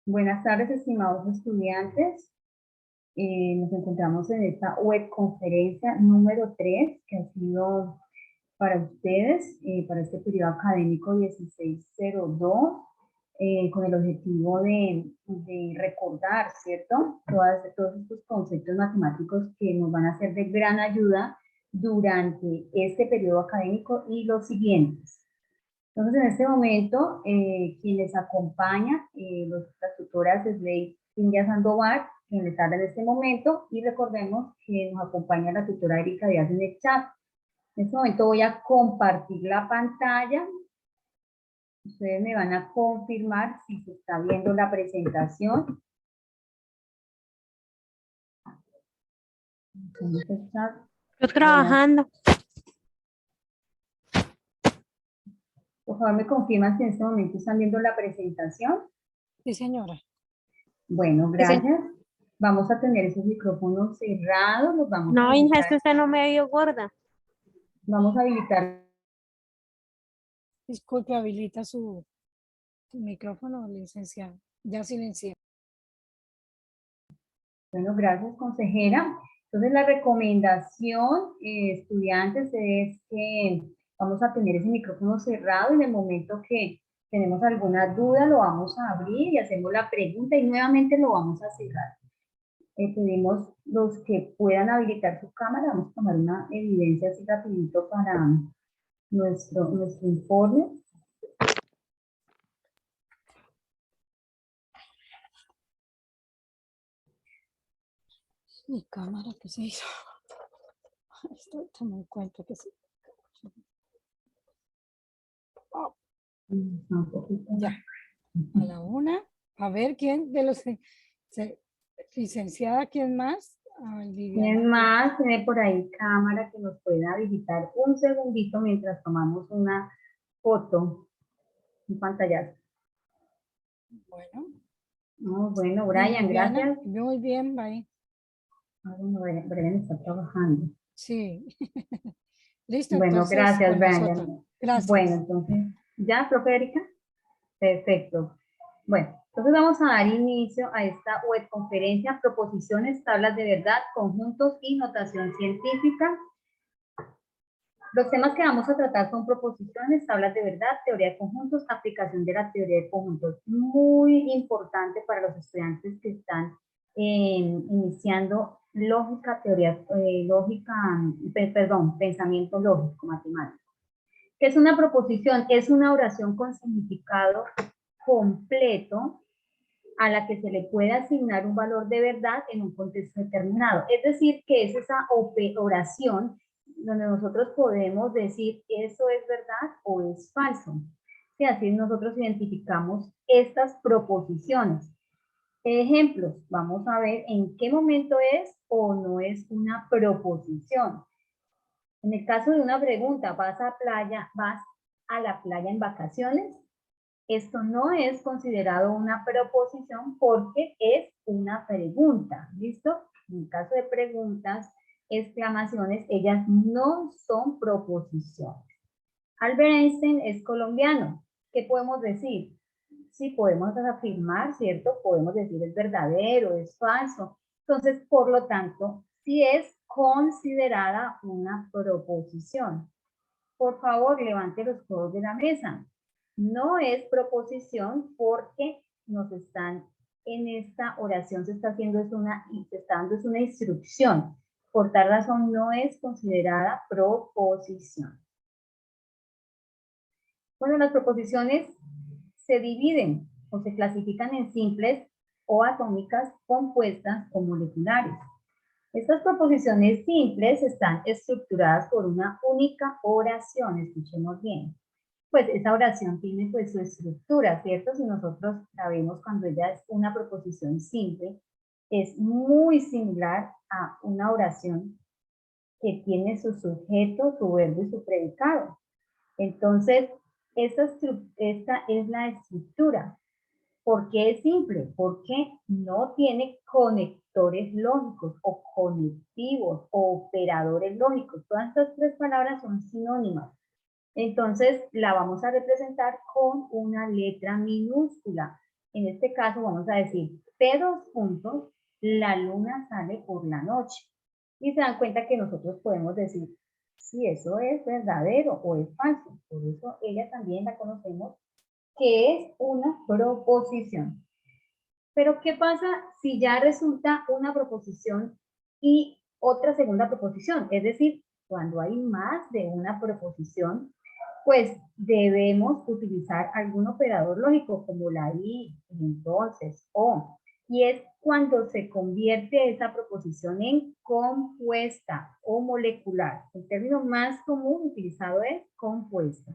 Buenas tardes, estimados estudiantes. Nos encontramos en esta webconferencia número 3 que ha sido para ustedes, para este periodo académico 1602, con el objetivo de recordar, ¿cierto? Todos estos conceptos matemáticos que nos van a ser de gran ayuda durante este periodo académico y los siguientes. Entonces, en este momento, quien les acompaña, las tutoras es Ley Cintia Sandoval, quien les habla en este momento, y recordemos que nos acompaña la tutora Erika Díaz en el chat. En este momento voy a compartir la pantalla. Ustedes me van a confirmar si se está viendo la presentación. Yo trabajando. Por favor, me confirman si en este momento están viendo la presentación. Sí, señora. Bueno, gracias. Vamos a tener esos micrófonos cerrados. Los vamos No, a hija, habilitar. es que usted no me vio gorda. Vamos a habilitar. Disculpe, habilita su micrófono, licenciado. Ya silencié. Bueno, gracias, consejera. Entonces, la recomendación, estudiantes, es que vamos a tener ese micrófono cerrado y en el momento que tenemos alguna duda lo vamos a abrir y hacemos la pregunta y nuevamente lo vamos a cerrar. Pedimos los que puedan habilitar su cámara, vamos a tomar una evidencia así rapidito para nuestro informe. Mi cámara, ¿qué se hizo? Estoy tomando en cuenta que sí. Oh, Un poquito. ya. A la una. A ver, ¿quién de los... licenciada, ¿quién más? ¿Quién más tiene por ahí cámara que nos pueda habilitar un segundito mientras tomamos una foto, un pantallazo? Bueno. Oh, bueno, Brian, gracias. Muy bien, bye. Ah, bueno, Brian está trabajando. Sí. Listo, Bueno, entonces, gracias, con Brian. nosotros. Gracias. Bueno, entonces, ¿ya, profe Erika? Perfecto. Bueno, entonces vamos a dar inicio a esta webconferencia, proposiciones, tablas de verdad, conjuntos y notación científica. Los temas que vamos a tratar son proposiciones, tablas de verdad, teoría de conjuntos, aplicación de la teoría de conjuntos. Muy importante para los estudiantes que están iniciando lógica, pensamiento lógico, matemático. ¿Qué es una proposición? Es una oración con significado completo a la que se le puede asignar un valor de verdad en un contexto determinado. Es decir, que es esa oración donde nosotros podemos decir eso es verdad o es falso. Y así nosotros identificamos estas proposiciones. Ejemplos, vamos a ver en qué momento es o no es una proposición. En el caso de una pregunta, ¿vas a la playa en vacaciones? Esto no es considerado una proposición porque es una pregunta, ¿listo? En el caso de preguntas, exclamaciones, ellas no son proposiciones. Albert Einstein es colombiano. ¿Qué podemos decir? Sí, podemos afirmar, ¿cierto? Podemos decir es verdadero, es falso. Entonces, por lo tanto, sí es considerada una proposición. Por favor, levante los codos de la mesa. No es proposición porque nos están, en esta oración se está dando una instrucción. Por tal razón no es considerada proposición. Bueno, las proposiciones se dividen o se clasifican en simples o atómicas, compuestas o moleculares. Estas proposiciones simples están estructuradas por una única oración, escuchemos bien. Pues esa oración tiene pues su estructura, ¿cierto? Si nosotros la vemos cuando ella es una proposición simple, es muy similar a una oración que tiene su sujeto, su verbo y su predicado. Entonces, esta es la estructura. ¿Por qué es simple? Porque no tiene conectores lógicos o conectivos o operadores lógicos. Todas estas tres palabras son sinónimas. Entonces, la vamos a representar con una letra minúscula. En este caso vamos a decir P dos puntos, la luna sale por la noche. Y se dan cuenta que nosotros podemos decir si eso es verdadero o es falso. Por eso ella también la conocemos que es una proposición. Pero ¿qué pasa si ya resulta una proposición y otra segunda proposición? Es decir, cuando hay más de una proposición, pues debemos utilizar algún operador lógico como la y, entonces, o. Y es cuando se convierte esa proposición en compuesta o molecular. El término más común utilizado es compuesta.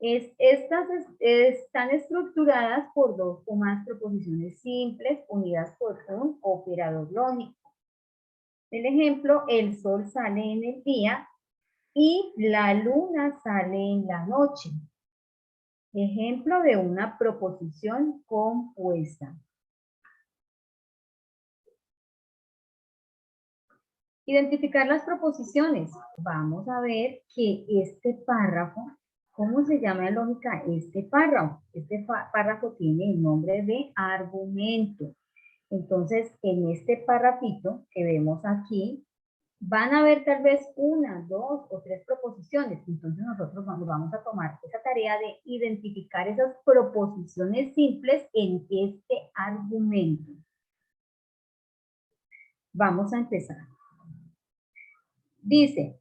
Estas están estructuradas por dos o más proposiciones simples unidas por un operador lógico. El ejemplo, el sol sale en el día y la luna sale en la noche. Ejemplo de una proposición compuesta. Identificar las proposiciones. Vamos a ver que este párrafo, ¿cómo se llama en lógica este párrafo? Este párrafo tiene el nombre de argumento. Entonces, en este párrafito que vemos aquí, van a haber tal vez una, dos o tres proposiciones. Entonces, nosotros vamos a tomar esa tarea de identificar esas proposiciones simples en este argumento. Vamos a empezar. Dice,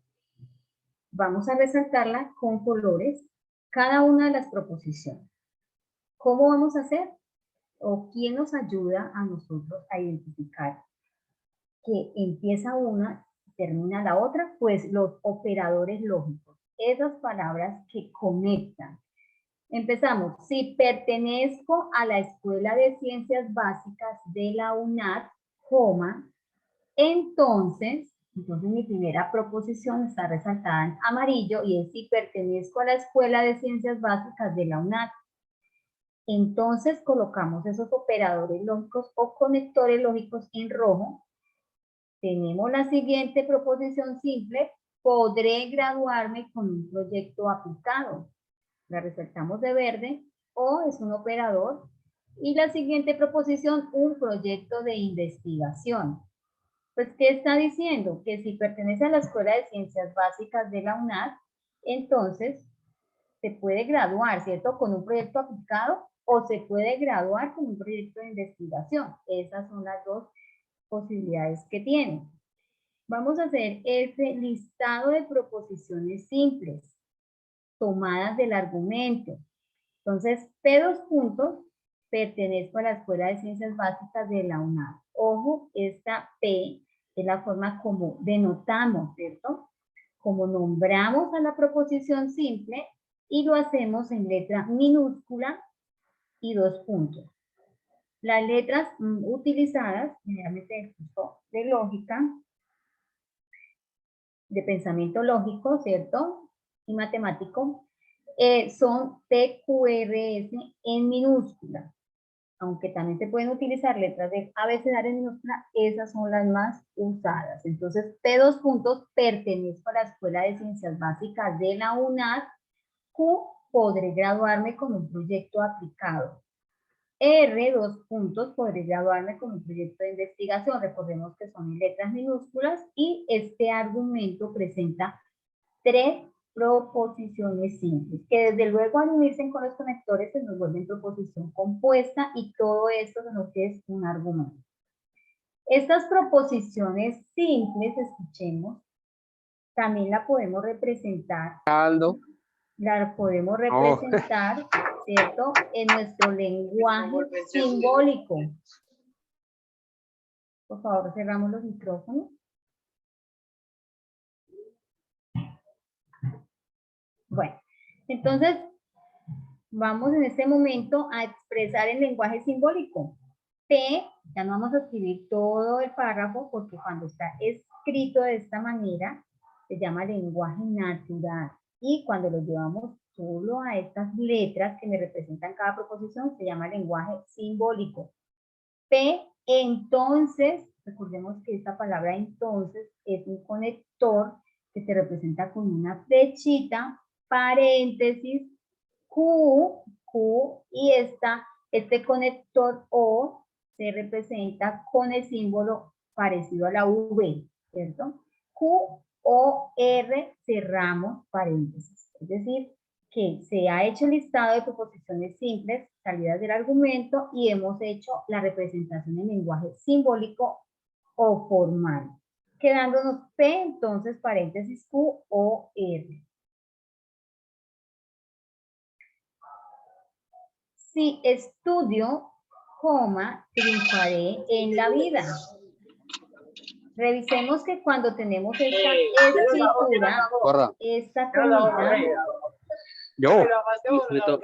vamos a resaltarla con colores, cada una de las proposiciones. ¿Cómo vamos a hacer? ¿O quién nos ayuda a nosotros a identificar que empieza una y termina la otra? Pues los operadores lógicos, esas palabras que conectan. Empezamos. Si pertenezco a la Escuela de Ciencias Básicas de la UNAD, entonces mi primera proposición está resaltada en amarillo y es si pertenezco a la Escuela de Ciencias Básicas de la UNAD. Entonces colocamos esos operadores lógicos o conectores lógicos en rojo. Tenemos la siguiente proposición simple, podré graduarme con un proyecto aplicado. La resaltamos de verde, o es un operador. Y la siguiente proposición, un proyecto de investigación. Pues, ¿qué está diciendo? Que si pertenece a la Escuela de Ciencias Básicas de la UNAD, entonces se puede graduar, ¿cierto? Con un proyecto aplicado o se puede graduar con un proyecto de investigación. Esas son las dos posibilidades que tiene. Vamos a hacer ese listado de proposiciones simples tomadas del argumento. Entonces, P dos puntos, pertenezco a la Escuela de Ciencias Básicas de la UNAD. Ojo, esta P es la forma como denotamos, ¿cierto? Como nombramos a la proposición simple y lo hacemos en letra minúscula y dos puntos. Las letras utilizadas, generalmente de lógica, de pensamiento lógico, ¿cierto? Y matemático, son TQRS en minúscula. Aunque también se pueden utilizar letras de abecedario en minúscula, esas son las más usadas. Entonces, P dos puntos, pertenezco a la Escuela de Ciencias Básicas de la UNAD. Q, podré graduarme con un proyecto aplicado. R, dos puntos, podré graduarme con un proyecto de investigación. Recordemos que son en letras minúsculas y este argumento presenta tres proposiciones simples, que desde luego al unirse con los conectores se nos vuelven proposición compuesta y todo esto se nos es un argumento. Estas proposiciones simples, escuchemos, también la podemos representar. Aldo. La podemos representar, ¿cierto? En nuestro lenguaje simbólico. Por favor, cerramos los micrófonos. Bueno, entonces vamos en este momento a expresar el lenguaje simbólico. P, ya no vamos a escribir todo el párrafo porque cuando está escrito de esta manera se llama lenguaje natural. Y cuando lo llevamos solo a estas letras que me representan cada proposición se llama lenguaje simbólico. P, entonces, recordemos que esta palabra entonces es un conector que se representa con una flechita, paréntesis, Q, y esta Este conector O se representa con el símbolo parecido a la V, ¿cierto? Q, O, R, cerramos paréntesis. Es decir, que se ha hecho el listado de proposiciones simples, salidas del argumento, y hemos hecho la representación en lenguaje simbólico o formal. Quedándonos P, entonces, paréntesis Q, O, R. Si estudio, coma, triunfaré en la vida. Revisemos que cuando tenemos esta escritura, Corra. esta comita, Yo.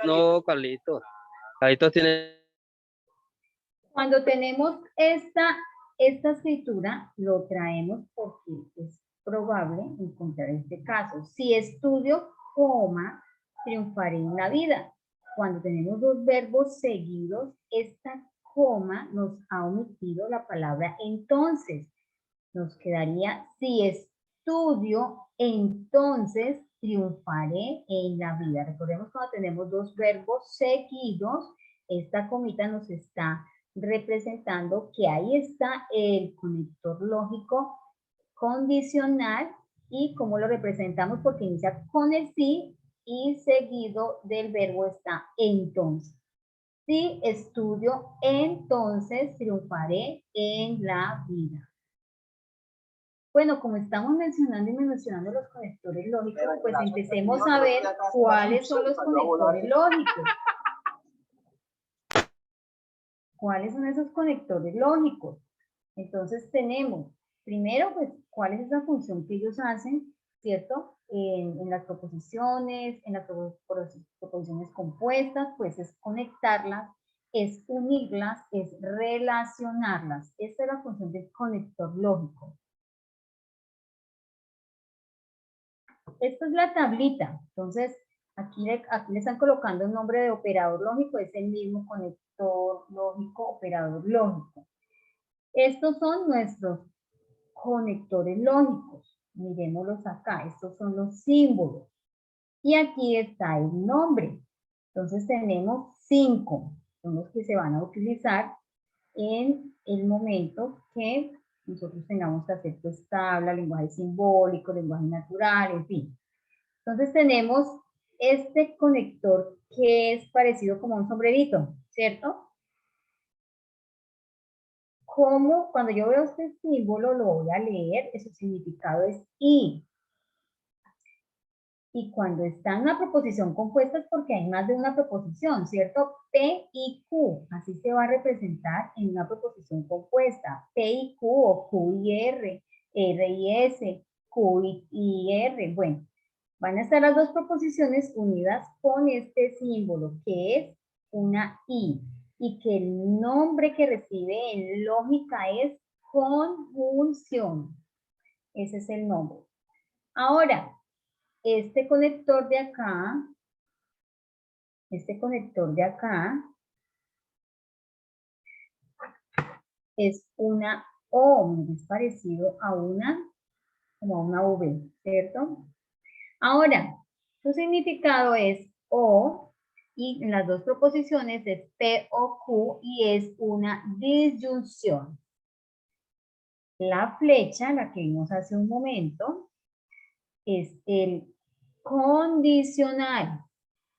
No, Carlitos. Carlitos tiene. cuando tenemos esta escritura, lo traemos porque es probable encontrar este caso. Si estudio, coma, triunfaré en la vida. Cuando tenemos dos verbos seguidos, esta coma nos ha omitido la palabra entonces. Nos quedaría, si estudio, entonces triunfaré en la vida. Recordemos cuando tenemos dos verbos seguidos, esta comita nos está representando que ahí está el conector lógico condicional. Y cómo lo representamos, porque inicia con el sí y seguido del verbo está entonces. Si estudio, entonces triunfaré en la vida. Bueno, como estamos mencionando y mencionando los conectores lógicos, pues empecemos a ver cuáles son los conectores lógicos. ¿Cuáles son esos conectores lógicos? Entonces tenemos, primero, pues, cuál es esa función que ellos hacen, ¿cierto? En las proposiciones, en las proposiciones compuestas, pues es conectarlas, es unirlas, es relacionarlas. Esta es la función del conector lógico. Esta es la tablita. Entonces, aquí le están colocando el nombre de operador lógico, es el mismo conector lógico, operador lógico. Estos son nuestros conectores lógicos. Miremoslos acá, estos son los símbolos. Y aquí está el nombre. Entonces tenemos 5, son los que se van a utilizar en el momento que nosotros tengamos que hacer pues tabla, lenguaje simbólico, lenguaje natural, en fin. Entonces tenemos este conector que es parecido como un sombrerito, ¿cierto? Como cuando yo veo este símbolo lo voy a leer, su significado es y. Y cuando está en una proposición compuesta es porque hay más de una proposición, ¿cierto? P y Q, así se va a representar en una proposición compuesta. P y Q o Q y R, R y S, Q y R. Bueno, van a estar las dos proposiciones unidas con este símbolo que es una I y que el nombre que recibe en lógica es conjunción. Ese es el nombre. Ahora, este conector de acá es una O, es parecido a como a una V, ¿cierto? Ahora, su significado es O y en las dos proposiciones es P o Q y es una disyunción. La flecha, la que vimos hace un momento, es el condicional.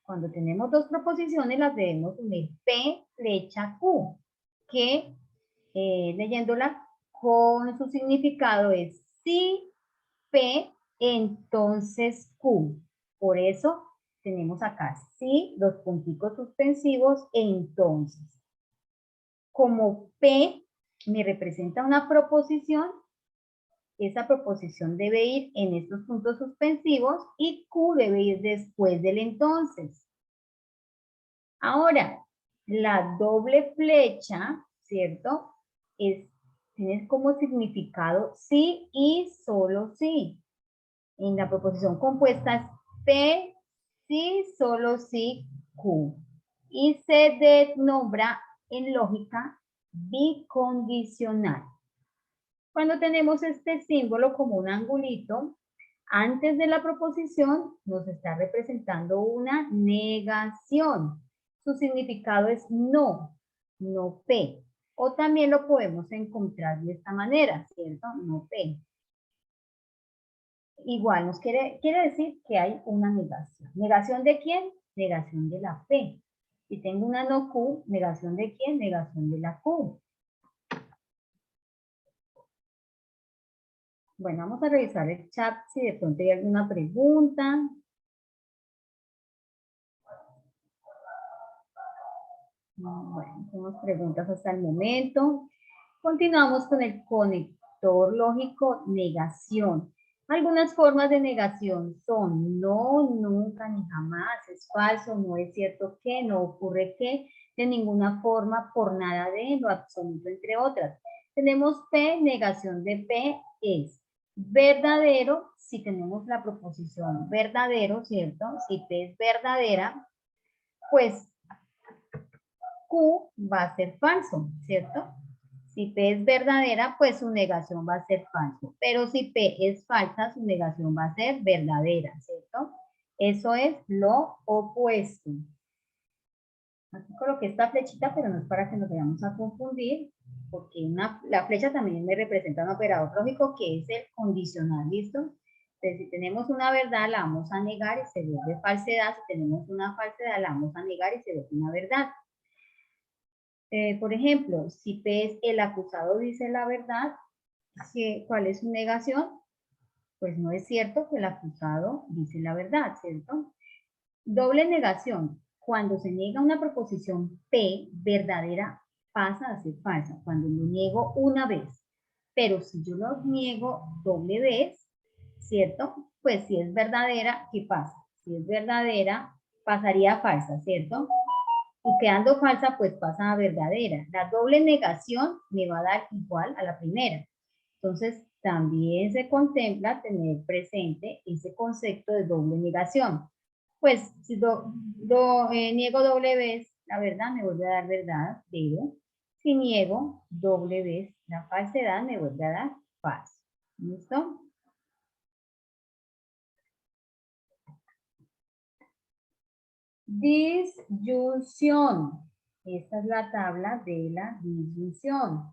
Cuando tenemos dos proposiciones las debemos unir P, flecha, Q, que leyéndola con su significado es si P, entonces Q. Por eso tenemos acá si, los punticos suspensivos, entonces. Como P me representa una proposición, esa proposición debe ir en estos puntos suspensivos y Q debe ir después del entonces. Ahora, la doble flecha, ¿cierto? Tiene como significado sí y solo sí. En la proposición compuesta es P, sí, solo sí, Q. Y se denombra en lógica bicondicional. Cuando tenemos este símbolo como un angulito, antes de la proposición nos está representando una negación. su significado es no, no P. O también lo podemos encontrar de esta manera, ¿cierto? No P. Igual nos quiere decir que hay una negación. ¿Negación de quién? Negación de la P. Si tengo una no Q, ¿negación de quién? Negación de la Q. Bueno, vamos a revisar el chat si de pronto hay alguna pregunta. Bueno, tenemos preguntas hasta el momento. Continuamos con el conector lógico negación. Algunas formas de negación son no, nunca, ni jamás, es falso, no es cierto que, no ocurre que, de ninguna forma, por nada de, lo absoluto, entre otras. Tenemos P, negación de P es verdadero, si tenemos la proposición verdadero, ¿cierto? Si P es verdadera, pues Q va a ser falso, ¿cierto? Si P es verdadera, pues su negación va a ser falso. Pero si P es falsa, su negación va a ser verdadera, ¿cierto? Eso es lo opuesto. Aquí coloqué esta flechita, pero no es para que nos vayamos a confundir, porque la flecha también me representa un operador lógico que es el condicional, ¿listo? Entonces, si tenemos una verdad, la vamos a negar y se vuelve falsedad. Si tenemos una falsedad, la vamos a negar y se vuelve una verdad. Por ejemplo, si P es el acusado dice la verdad, ¿cuál es su negación? Pues no es cierto que el acusado dice la verdad, ¿cierto? Doble negación. Cuando se niega una proposición P verdadera, pasa a ser falsa. Cuando lo niego una vez. Pero si yo lo niego doble vez, ¿cierto? Pues si es verdadera, ¿qué pasa? Si es verdadera, pasaría a falsa, ¿cierto? Y quedando falsa, pues pasa a verdadera. La doble negación me va a dar igual a la primera. Entonces, también se contempla tener presente ese concepto de doble negación. Pues, si niego doble vez, la verdad me vuelve a dar verdad, pero si niego doble vez la falsedad, me vuelve a dar falso. ¿Listo? Disyunción. Esta es la tabla de la disyunción.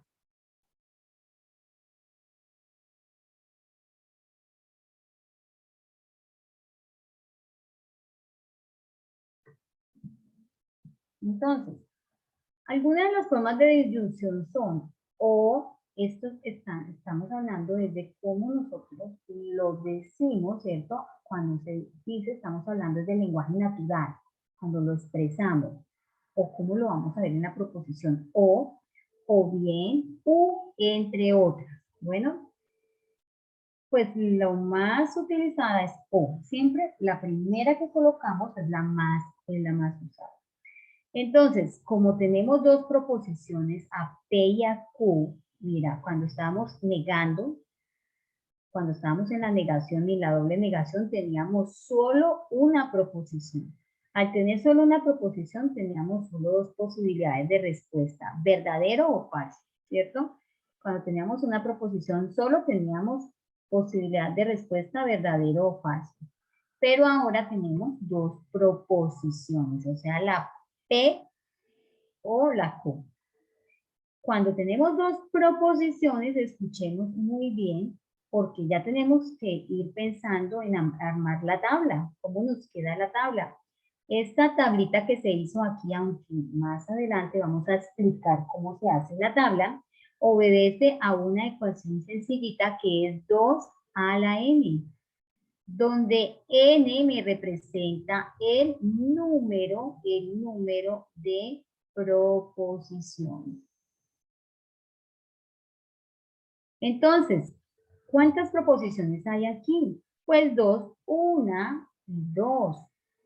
Entonces, algunas de las formas de disyunción son, estamos hablando desde cómo nosotros lo decimos, ¿cierto? Cuando se dice, estamos hablando del lenguaje natural, cuando lo expresamos, o cómo lo vamos a ver en la proposición, o bien, u, entre otras. Bueno, pues lo más utilizada es o. Siempre la primera que colocamos es la más usada. Entonces, como tenemos dos proposiciones a P y a Q, mira, cuando estábamos negando, cuando estábamos en la negación y la doble negación, teníamos solo una proposición. Al tener solo una proposición, teníamos solo dos posibilidades de respuesta, verdadero o falso, ¿cierto? Cuando teníamos una proposición, solo teníamos posibilidad de respuesta verdadero o falso. Pero ahora tenemos dos proposiciones, o sea, la P o la Q. Cuando tenemos dos proposiciones, escuchemos muy bien, porque ya tenemos que ir pensando en armar la tabla. ¿Cómo nos queda la tabla? Esta tablita que se hizo aquí, aunque más adelante vamos a explicar cómo se hace la tabla, obedece a una ecuación sencillita que es 2 a la n, donde n me representa el número de proposiciones. Entonces, ¿cuántas proposiciones hay aquí? Pues 2, 1 y 2.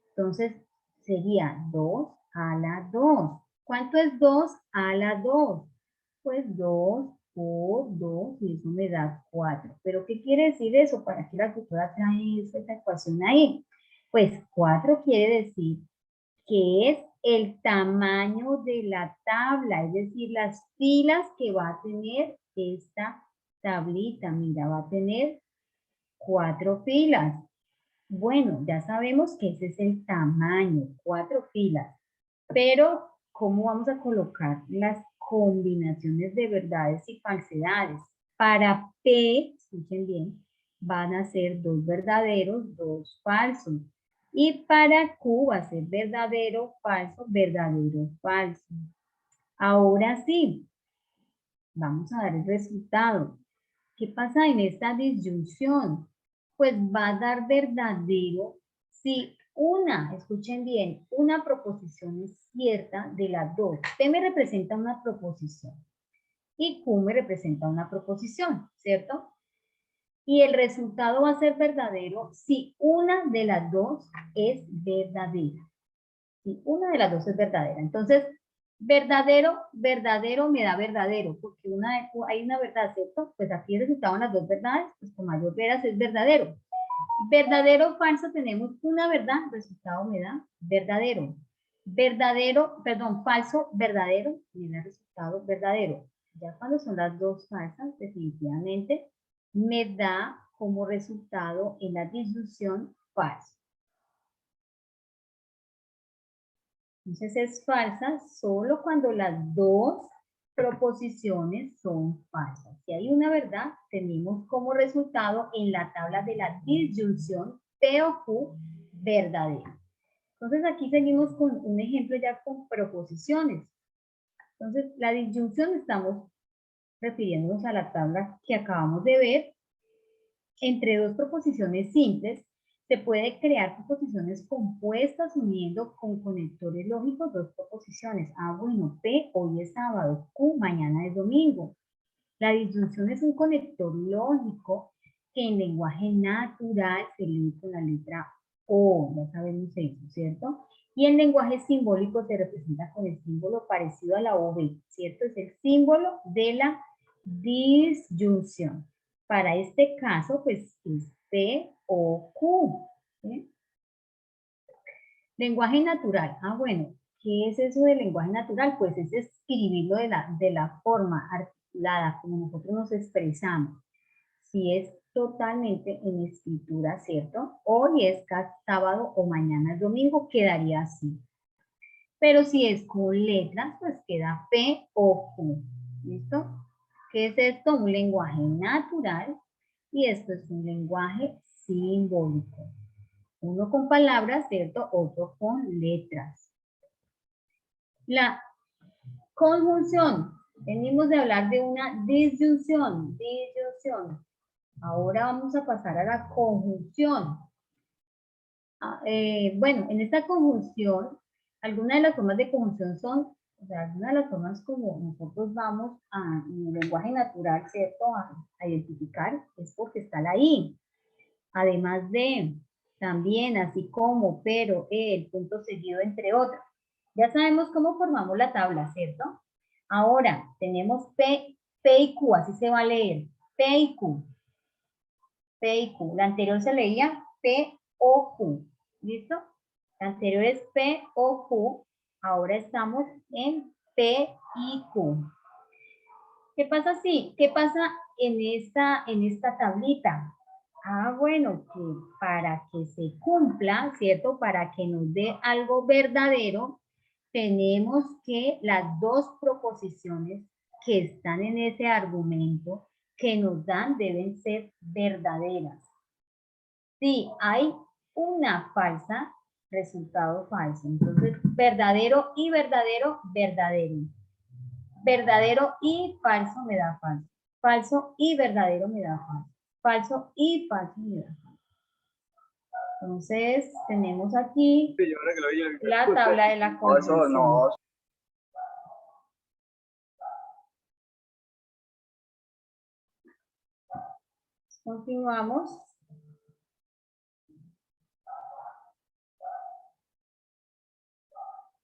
Entonces, sería 2 a la 2. ¿Cuánto es 2 a la 2? Pues 2 por 2 y eso me da 4. ¿Pero qué quiere decir eso? ¿Para qué la tutora trae esta ecuación ahí? Pues 4 quiere decir que es el tamaño de la tabla, es decir, las filas que va a tener esta tablita. Mira, va a tener 4 filas. Bueno, ya sabemos que ese es el tamaño, 4 filas. Pero, ¿cómo vamos a colocar las combinaciones de verdades y falsedades? Para P, escuchen bien, van a ser 2 verdaderos, 2 falsos. Y para Q va a ser verdadero, falso, verdadero, falso. Ahora sí, vamos a dar el resultado. ¿Qué pasa en esta disyunción? Pues va a dar verdadero si una, escuchen bien, una proposición es cierta de las dos. P me representa una proposición y Q me representa una proposición, ¿cierto? Y el resultado va a ser verdadero si una de las dos es verdadera. Si una de las dos es verdadera. Entonces, verdadero, verdadero me da verdadero, porque hay una verdad, ¿cierto? Pues aquí el resultado en las dos verdades, pues con mayor veras es verdadero. Verdadero, falso, tenemos una verdad, resultado me da verdadero. Verdadero, perdón, falso, verdadero, me da resultado verdadero. Ya cuando son las dos falsas, definitivamente me da como resultado en la disyunción falso. Entonces es falsa solo cuando las dos proposiciones son falsas. Si hay una verdad, tenemos como resultado en la tabla de la disyunción P o Q verdadera. Entonces aquí seguimos con un ejemplo ya con proposiciones. Entonces la disyunción estamos refiriéndonos a la tabla que acabamos de ver. Entre dos proposiciones simples se puede crear proposiciones compuestas uniendo con conectores lógicos dos proposiciones. Ah, bueno, P hoy es sábado, Q mañana es domingo. La disyunción es un conector lógico que en lenguaje natural se lee con la letra O, ya sabemos eso, ¿cierto? Y en lenguaje simbólico se representa con el símbolo parecido a la OV, ¿cierto? Es el símbolo de la disyunción. Para este caso, pues es P o Q. ¿Sí? Lenguaje natural. Ah, bueno, ¿qué es eso del lenguaje natural? Pues es escribirlo de la forma articulada, como nosotros nos expresamos. Si es totalmente en escritura, ¿cierto? Hoy es sábado o mañana es domingo, quedaría así. Pero si es con letras, pues queda P o Q. ¿Listo? ¿Qué es esto? Un lenguaje natural y esto es un lenguaje simbólico. Uno con palabras, ¿cierto? Otro con letras. La conjunción. Venimos de hablar de una disyunción. Disyunción. Ahora vamos a pasar a la conjunción. Bueno, en esta conjunción, algunas de las formas de conjunción son, o sea, algunas de las formas como nosotros vamos en el lenguaje natural, ¿cierto? A identificar, es porque está la I. Además de, también, así como, pero, el punto seguido, entre otros. Ya sabemos cómo formamos la tabla, ¿cierto? Ahora, tenemos P y Q, así se va a leer. P y Q. P y Q. La anterior se leía P o Q. ¿Listo? La anterior es P o Q. Ahora estamos en P y Q. ¿Qué pasa así? ¿Qué pasa en esta tablita? Ah, bueno, que para que se cumpla, ¿cierto? Para que nos dé algo verdadero, tenemos que las dos proposiciones que están en ese argumento que nos dan deben ser verdaderas. Si hay una falsa, resultado falso. Entonces, verdadero y verdadero, verdadero. Verdadero y falso me da falso. Falso y verdadero me da falso. Falso y falso me da falso. Entonces, tenemos aquí la tabla de la conjunción. Continuamos.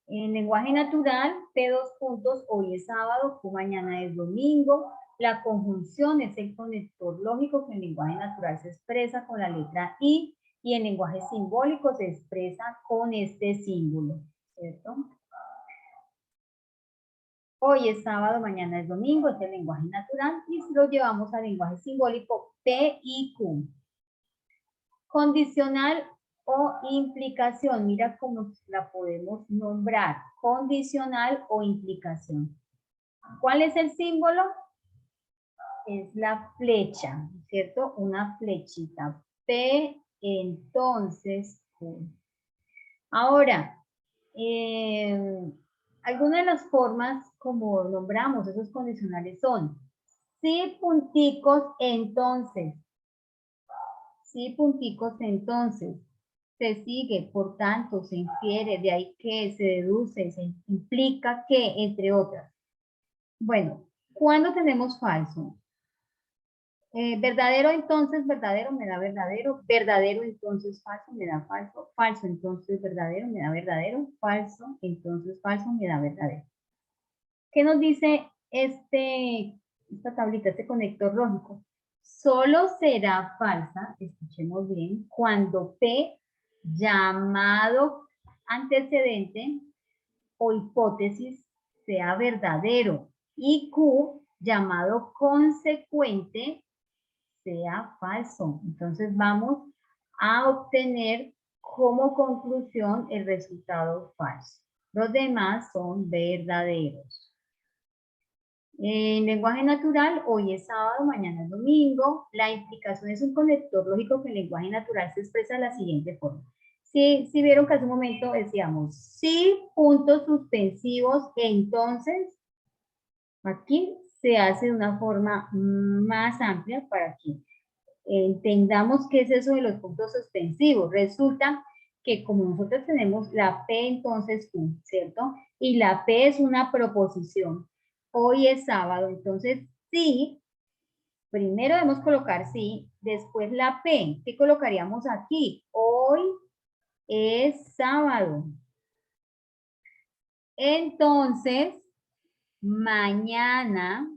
En lenguaje natural, P dos puntos, hoy es sábado, Q mañana es domingo. La conjunción es el conector lógico que en lenguaje natural se expresa con la letra I y en lenguaje simbólico se expresa con este símbolo, ¿cierto? Hoy es sábado, mañana es domingo, es el lenguaje natural y si lo llevamos al lenguaje simbólico, P y Q. Condicional o implicación, mira cómo la podemos nombrar. condicional o implicación. ¿Cuál es el símbolo? Es la flecha, ¿cierto? Una flechita. P, entonces Q. Ahora, algunas de las formas como nombramos esos condicionales son sí, punticos, entonces. Sí, punticos, entonces. Se sigue, por tanto, se infiere, de ahí que se deduce, se implica que, entre otras. Bueno, ¿cuándo tenemos falso? Verdadero, entonces, verdadero me da verdadero. Verdadero, entonces, falso me da falso. Falso, entonces, verdadero me da verdadero. Falso, entonces, falso me da verdadero. ¿Qué nos dice esta tablita, este conector lógico? Solo será falsa, escuchemos bien, cuando P, llamado antecedente o hipótesis, sea verdadero y Q, llamado consecuente, sea falso. Entonces vamos a obtener como conclusión el resultado falso. Los demás son verdaderos. En lenguaje natural, hoy es sábado, mañana es domingo. La implicación es un conector lógico que en lenguaje natural se expresa de la siguiente forma. Si vieron que hace un momento decíamos, sí, puntos suspensivos, entonces, aquí se hace de una forma más amplia para que entendamos qué es eso de los puntos suspensivos. Resulta que como nosotros tenemos la P, entonces Q, ¿cierto? Y la P es una proposición. Hoy es sábado, entonces sí, primero debemos colocar sí, después la P. ¿Qué colocaríamos aquí? Hoy es sábado. Entonces, mañana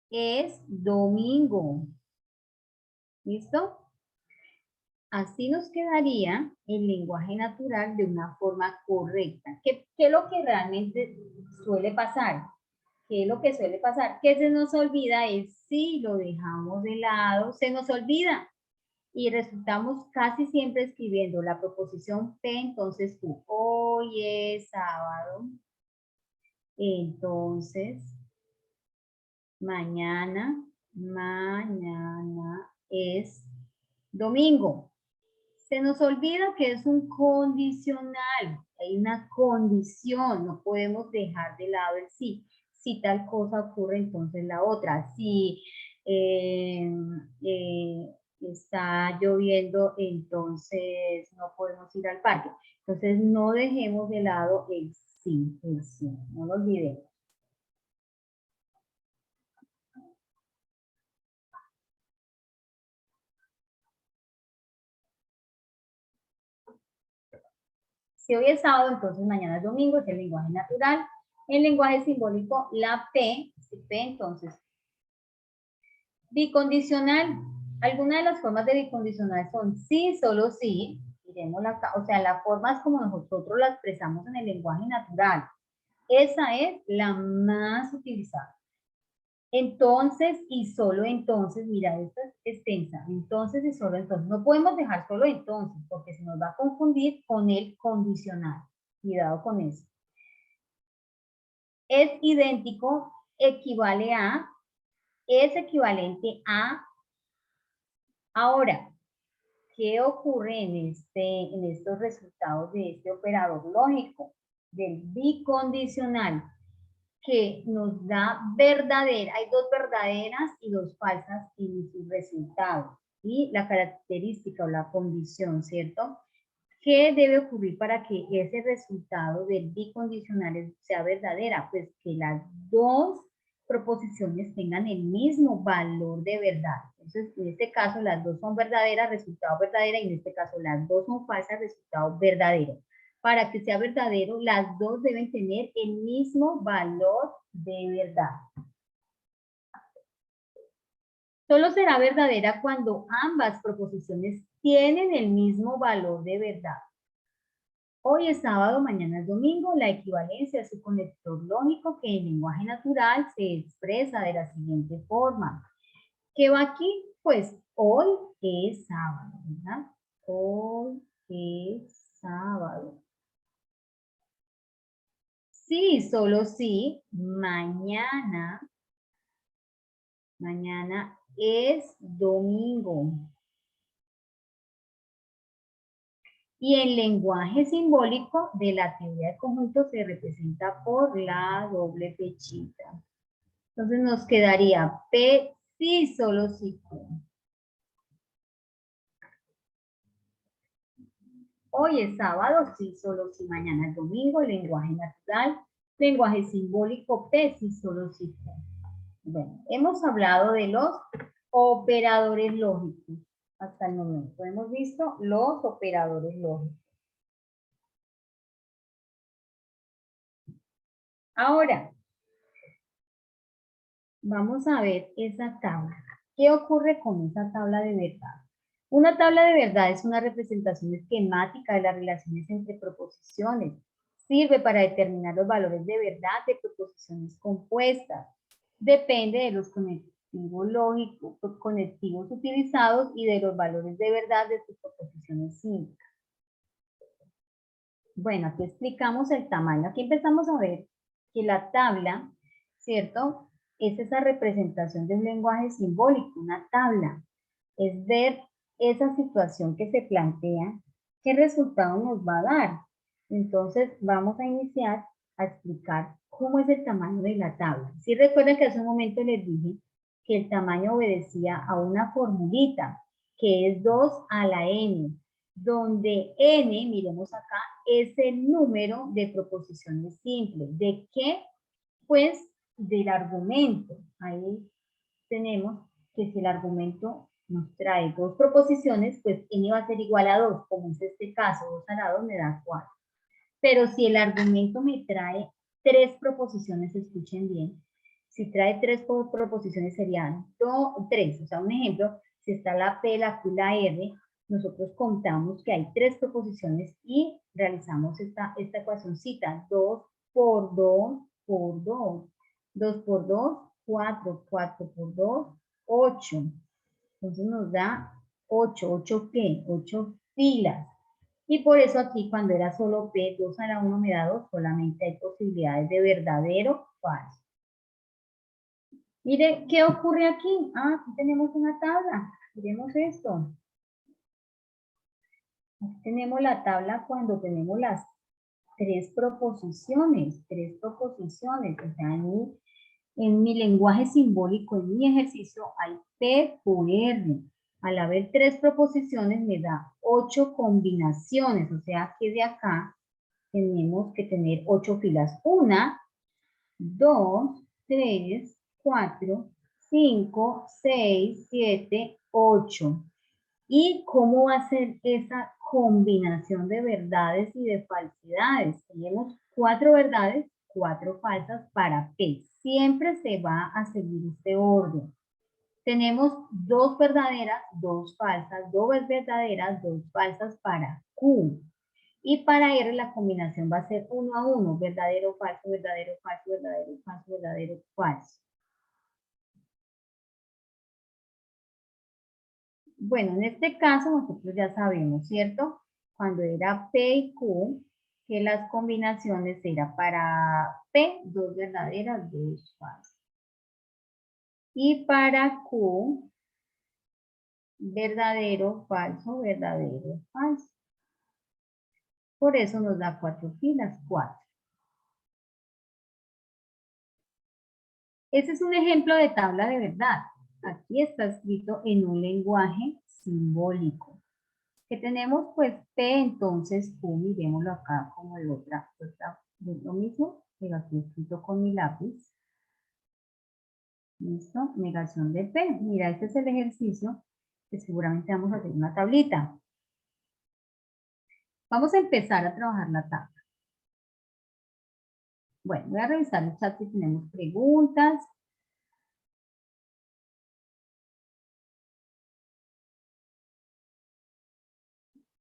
es domingo. ¿Listo? Así nos quedaría el lenguaje natural de una forma correcta. ¿Qué es lo que realmente suele pasar? ¿Qué es lo que suele pasar? Que se nos olvida es si lo dejamos de lado, se nos olvida. Y resultamos casi siempre escribiendo la proposición P, entonces Q. Hoy es sábado. Entonces, mañana es domingo. Se nos olvida que es un condicional, hay una condición, no podemos dejar de lado el sí. Si tal cosa ocurre, entonces la otra. Si está lloviendo, entonces no podemos ir al parque. Entonces no dejemos de lado el sí, no lo olvidemos. Si hoy es sábado, entonces mañana es domingo, es el lenguaje natural. El lenguaje simbólico, la P, entonces. Bicondicional. Algunas de las formas de bicondicional son sí, solo sí. O sea, la forma es como nosotros la expresamos en el lenguaje natural. Esa es la más utilizada. Entonces y solo entonces, mira, esta es extensa. Entonces y solo entonces. No podemos dejar solo entonces, porque se nos va a confundir con el condicional. Cuidado con eso. Es idéntico, equivale a, es equivalente a. Ahora, ¿qué ocurre en estos resultados de este operador lógico? Del bicondicional, que nos da verdadera, hay dos verdaderas y dos falsas en sus resultados. Y la característica o la condición, ¿cierto? ¿Qué debe ocurrir para que ese resultado del bicondicional sea verdadera? Pues que las dos proposiciones tengan el mismo valor de verdad. Entonces, en este caso, las dos son verdaderas, resultado verdadera, y en este caso, las dos son falsas, resultado verdadero. Para que sea verdadero, las dos deben tener el mismo valor de verdad. Solo será verdadera cuando ambas proposiciones tienen el mismo valor de verdad. Hoy es sábado, mañana es domingo. La equivalencia es un conector lógico que en lenguaje natural se expresa de la siguiente forma. ¿Qué va aquí? Pues hoy es sábado, ¿verdad? Hoy es sábado. Sí, solo sí, mañana es domingo. Y el lenguaje simbólico de la teoría de conjuntos se representa por la doble fechita. Entonces nos quedaría P, sí, solo sí, Q. Hoy es sábado, sí, solo sí, mañana es domingo, lenguaje natural, lenguaje simbólico, P, sí, solo sí, Q. Bueno, hemos hablado de los operadores lógicos hasta el momento. Hemos visto los operadores lógicos. Ahora, vamos a ver esa tabla. ¿Qué ocurre con esa tabla de verdad? Una tabla de verdad es una representación esquemática de las relaciones entre proposiciones. Sirve para determinar los valores de verdad de proposiciones compuestas. Depende de los conectivos lógicos, conectivos utilizados y de los valores de verdad de sus proposiciones simples. Bueno, aquí explicamos el tamaño. Aquí empezamos a ver que la tabla, ¿cierto? Es esa representación de un lenguaje simbólico, una tabla. Es ver esa situación que se plantea, qué resultado nos va a dar. Entonces, vamos a iniciar a explicar cómo es el tamaño de la tabla. Si recuerdan que hace un momento les dije que el tamaño obedecía a una formulita, que es 2 a la n, donde n, miremos acá, es el número de proposiciones simples. ¿De qué? Pues del argumento. Ahí tenemos que si el argumento nos trae dos proposiciones, pues n va a ser igual a 2, como es este caso, 2 a la 2 me da 4. Pero si el argumento me trae 3 proposiciones, escuchen bien, si trae 3 proposiciones serían 3, o sea, un ejemplo, si está la P, la Q, la R, nosotros contamos que hay 3 proposiciones y realizamos esta ecuacióncita, 2 por 2 por 2, 2 por 2, 4, 4 por 2, 8. Entonces nos da 8, ¿8 qué? 8 filas. Y por eso aquí cuando era solo P, 2 a la 1 me da 2, solamente hay posibilidades de verdadero, falso. Mire, ¿qué ocurre aquí? Aquí tenemos una tabla. Miremos esto. Aquí tenemos la tabla cuando tenemos las 3 proposiciones. 3 proposiciones. O sea, en mi lenguaje simbólico, en mi ejercicio, hay P por R. Al haber 3 proposiciones me da 8 combinaciones. O sea, que de acá tenemos que tener 8 filas. 1, 2, 3, 4, 5, 6, 7, 8. ¿Y cómo va a ser esa combinación de verdades y de falsidades? Tenemos 4 verdades, 4 falsas para P. Siempre se va a seguir este orden. Tenemos 2 verdaderas, 2 falsas, 2 verdaderas, 2 falsas para Q. Y para R la combinación va a ser 1 a 1, verdadero, falso, verdadero, falso, verdadero, falso, verdadero, falso. Bueno, en este caso nosotros ya sabemos, ¿cierto? Cuando era P y Q, que las combinaciones eran para P, 2 verdaderas, 2 falsas. Y para Q, verdadero, falso, verdadero, falso. Por eso nos da 4 filas, 4. Ese es un ejemplo de tabla de verdad. Aquí está escrito en un lenguaje simbólico. Que tenemos pues P, entonces Q, miremoslo acá como de otra, lo mismo, pero aquí escrito con mi lápiz. Listo, negación de P. Mira, este es el ejercicio que seguramente vamos a hacer una tablita. Vamos a empezar a trabajar la tabla. Bueno, voy a revisar el chat si tenemos preguntas.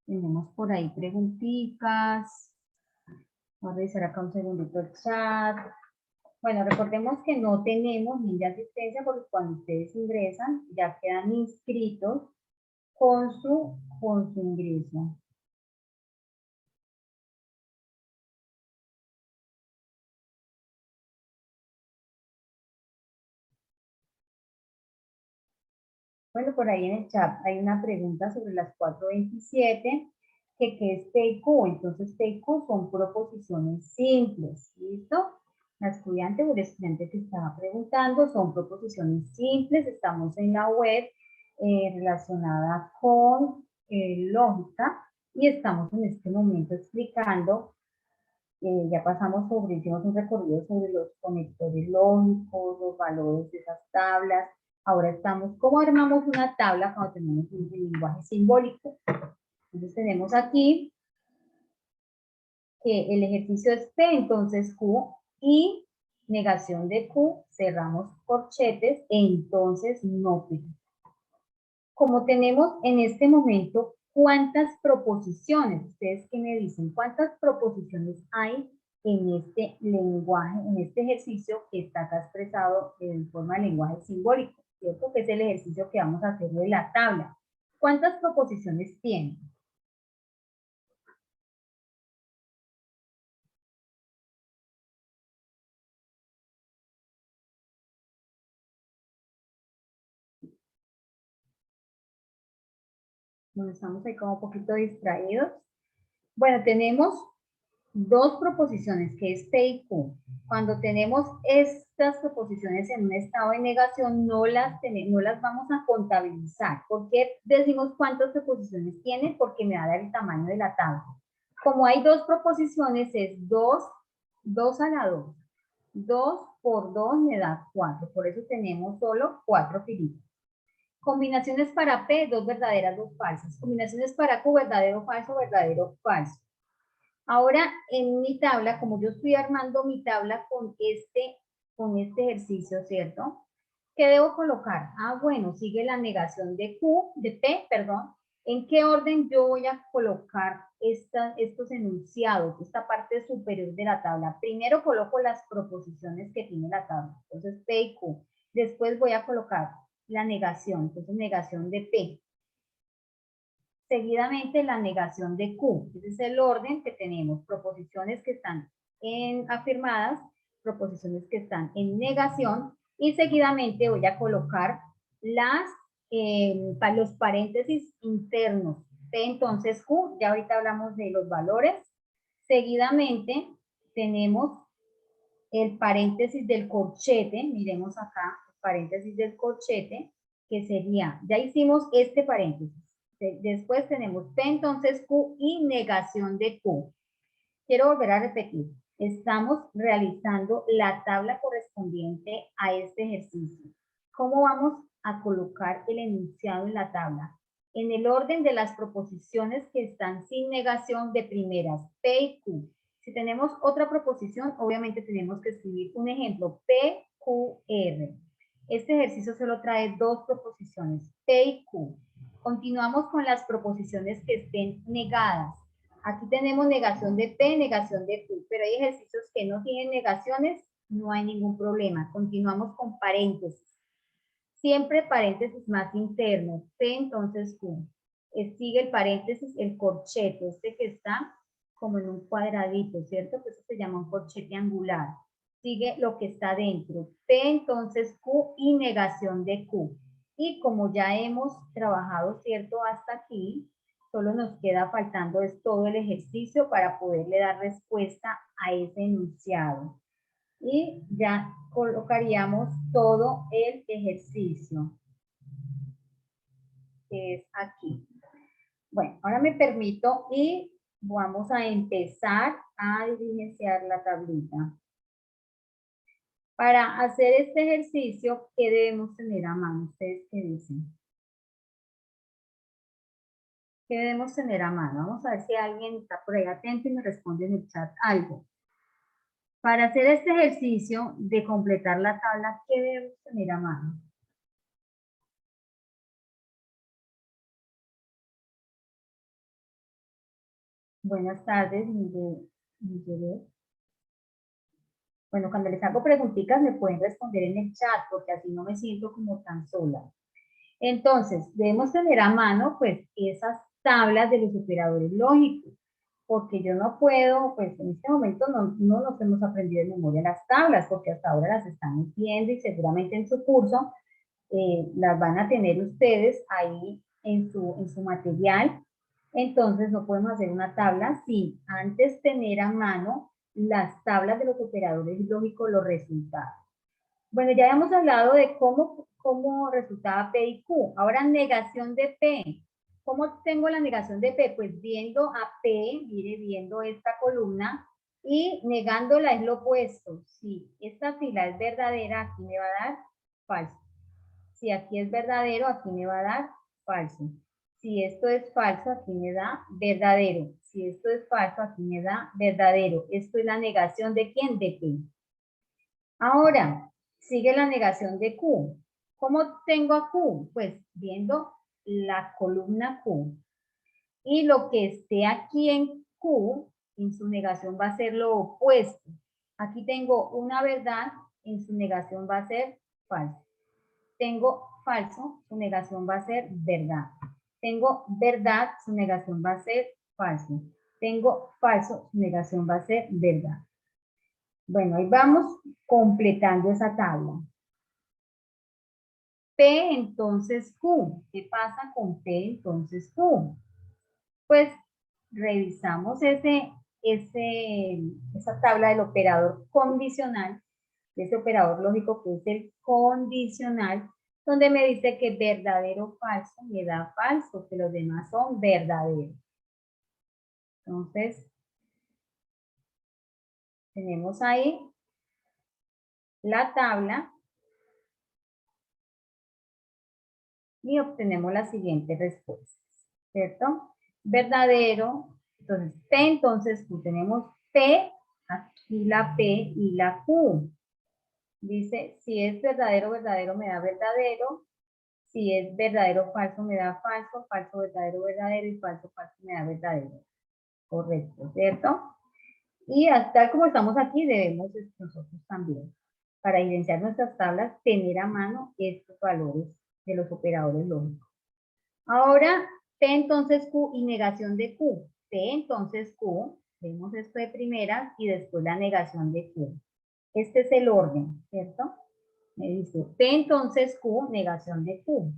Tenemos por ahí preguntitas. Voy a revisar acá un segundito el chat. Bueno, recordemos que no tenemos link de asistencia porque cuando ustedes ingresan ya quedan inscritos con su ingreso. Bueno, por ahí en el chat hay una pregunta sobre las 427, que qué es P y Q. Entonces, P y Q son proposiciones simples, ¿listo? La estudiante o el estudiante que estaba preguntando son proposiciones simples. Estamos en la web relacionada con lógica y estamos en este momento explicando, ya pasamos sobre, hicimos un recorrido sobre los conectores lógicos, los valores de esas tablas. Ahora estamos, ¿cómo armamos una tabla cuando tenemos un lenguaje simbólico? Entonces tenemos aquí que el ejercicio es P, entonces Q, y negación de Q, cerramos corchetes, entonces no P. Como tenemos en este momento, ¿cuántas proposiciones? ¿Ustedes qué me dicen? ¿Cuántas proposiciones hay en este lenguaje, en este ejercicio que está acá expresado en forma de lenguaje simbólico? ¿Cierto? Que es el ejercicio que vamos a hacer de la tabla. ¿Cuántas proposiciones tiene? Bueno, estamos ahí como un poquito distraídos. Bueno, tenemos dos proposiciones, que es P y Q. Cuando tenemos estas proposiciones en un estado de negación, no las vamos a contabilizar. ¿Por qué decimos cuántas proposiciones tiene? Porque me va a dar el tamaño de la tabla. Como hay dos proposiciones, es 2 a la 2. 2 por 2 me da 4. Por eso tenemos solo 4 filitas. Combinaciones para P, 2 verdaderas, 2 falsas. Combinaciones para Q, verdadero, falso, verdadero, falso. Ahora, en mi tabla, como yo estoy armando mi tabla con este ejercicio, ¿cierto? ¿Qué debo colocar? Ah, bueno, sigue la negación de P, perdón. ¿En qué orden yo voy a colocar estos enunciados, esta parte superior de la tabla? Primero coloco las proposiciones que tiene la tabla, entonces P y Q. Después voy a colocar la negación, entonces negación de P. Seguidamente la negación de Q. Ese es el orden que tenemos. Proposiciones que están afirmadas, proposiciones que están en negación, y seguidamente voy a colocar los paréntesis internos. P, entonces Q, ya ahorita hablamos de los valores. Seguidamente tenemos el paréntesis del corchete, miremos acá, el paréntesis del corchete, que sería, ya hicimos este paréntesis. Después tenemos P, entonces Q, y negación de Q. Quiero volver a repetir. Estamos realizando la tabla correspondiente a este ejercicio. ¿Cómo vamos a colocar el enunciado en la tabla? En el orden de las proposiciones que están sin negación de primeras, P y Q. Si tenemos otra proposición, obviamente tenemos que escribir un ejemplo, P, Q, R. Este ejercicio solo trae dos proposiciones, P y Q. Continuamos con las proposiciones que estén negadas. Aquí tenemos negación de P, negación de Q, pero hay ejercicios que no tienen negaciones, no hay ningún problema. Continuamos con paréntesis. Siempre paréntesis más interno, P entonces Q. Sigue el paréntesis, el corchete, este que está como en un cuadradito, ¿cierto? Que eso se llama un corchete angular. Sigue lo que está dentro, P entonces Q y negación de Q. Y como ya hemos trabajado, ¿cierto? Hasta aquí, solo nos queda faltando es todo el ejercicio para poderle dar respuesta a ese enunciado. Y ya colocaríamos todo el ejercicio, que es aquí. Bueno, ahora me permito y vamos a empezar a diligenciar la tablita. Para hacer este ejercicio, ¿qué debemos tener a mano? ¿Ustedes qué dicen? ¿Qué debemos tener a mano? Vamos a ver si alguien está por ahí atento y me responde en el chat algo. Para hacer este ejercicio de completar la tabla, ¿qué debemos tener a mano? Buenas tardes, Miguel. Bueno, cuando les hago preguntitas me pueden responder en el chat porque así no me siento como tan sola. Entonces, debemos tener a mano pues esas tablas de los operadores lógicos, porque yo no puedo, pues en este momento no nos hemos aprendido de memoria las tablas, porque hasta ahora las estamos viendo y seguramente en su curso las van a tener ustedes ahí en su material. Entonces no podemos hacer una tabla sin antes tener a mano las tablas de los operadores lógicos, los resultados. Bueno, ya habíamos hablado de cómo resultaba P y Q. Ahora negación de P. ¿Cómo tengo la negación de P? Pues viendo a P, mire, viendo esta columna y negándola es lo opuesto. Si esta fila es verdadera, aquí me va a dar falso. Si aquí es verdadero, aquí me va a dar falso. Si esto es falso, aquí me da verdadero. Si esto es falso, aquí me da verdadero. Esto es la negación de ¿quién? De P. Ahora, sigue la negación de Q. ¿Cómo tengo a Q? Pues viendo la columna Q. Y lo que esté aquí en Q, en su negación va a ser lo opuesto. Aquí tengo una verdad, en su negación va a ser falso. Tengo falso, su negación va a ser verdad. Tengo verdad, su negación va a ser falso. Tengo falso, su negación va a ser verdad. Bueno, ahí vamos completando esa tabla. P entonces Q. ¿Qué pasa con P entonces Q? Pues revisamos esa tabla del operador condicional, ese operador lógico que es el condicional, donde me dice que verdadero o falso me da falso, que los demás son verdaderos. Entonces, tenemos ahí la tabla y obtenemos la siguiente respuesta, ¿cierto? Verdadero, entonces P, entonces Q, tenemos P, aquí la P y la Q. Dice, si es verdadero, verdadero me da verdadero, si es verdadero, falso me da falso, falso, verdadero, verdadero y falso, falso me da verdadero. Correcto, ¿cierto? Y tal como estamos aquí, debemos nosotros también, para evidenciar nuestras tablas, tener a mano estos valores de los operadores lógicos. Ahora, P entonces Q y negación de Q. P entonces Q, vemos esto de primera y después la negación de Q. Este es el orden, ¿cierto? Me dice P entonces Q, negación de Q.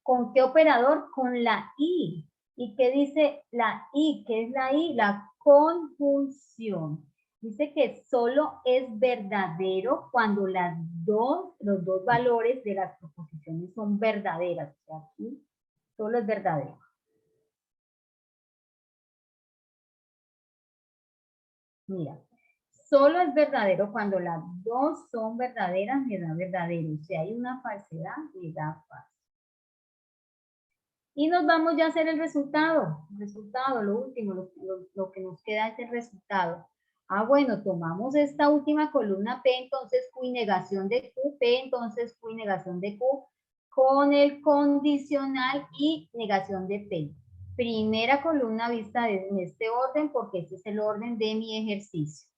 ¿Con qué operador? Con la I. ¿Y qué dice la I? ¿Qué es la I? La conjunción. Dice que solo es verdadero cuando los dos valores de las proposiciones son verdaderas. O sea, aquí solo es verdadero. Mira, solo es verdadero cuando las dos son verdaderas, me da verdadero. Si hay una falsedad, me da falso. Y nos vamos ya a hacer el resultado. El resultado, lo último, lo que nos queda es el resultado. Ah, bueno, tomamos esta última columna P, entonces Q y negación de Q, P, entonces Q y negación de Q, con el condicional y negación de P. Primera columna vista en este orden, porque este es el orden de mi ejercicio.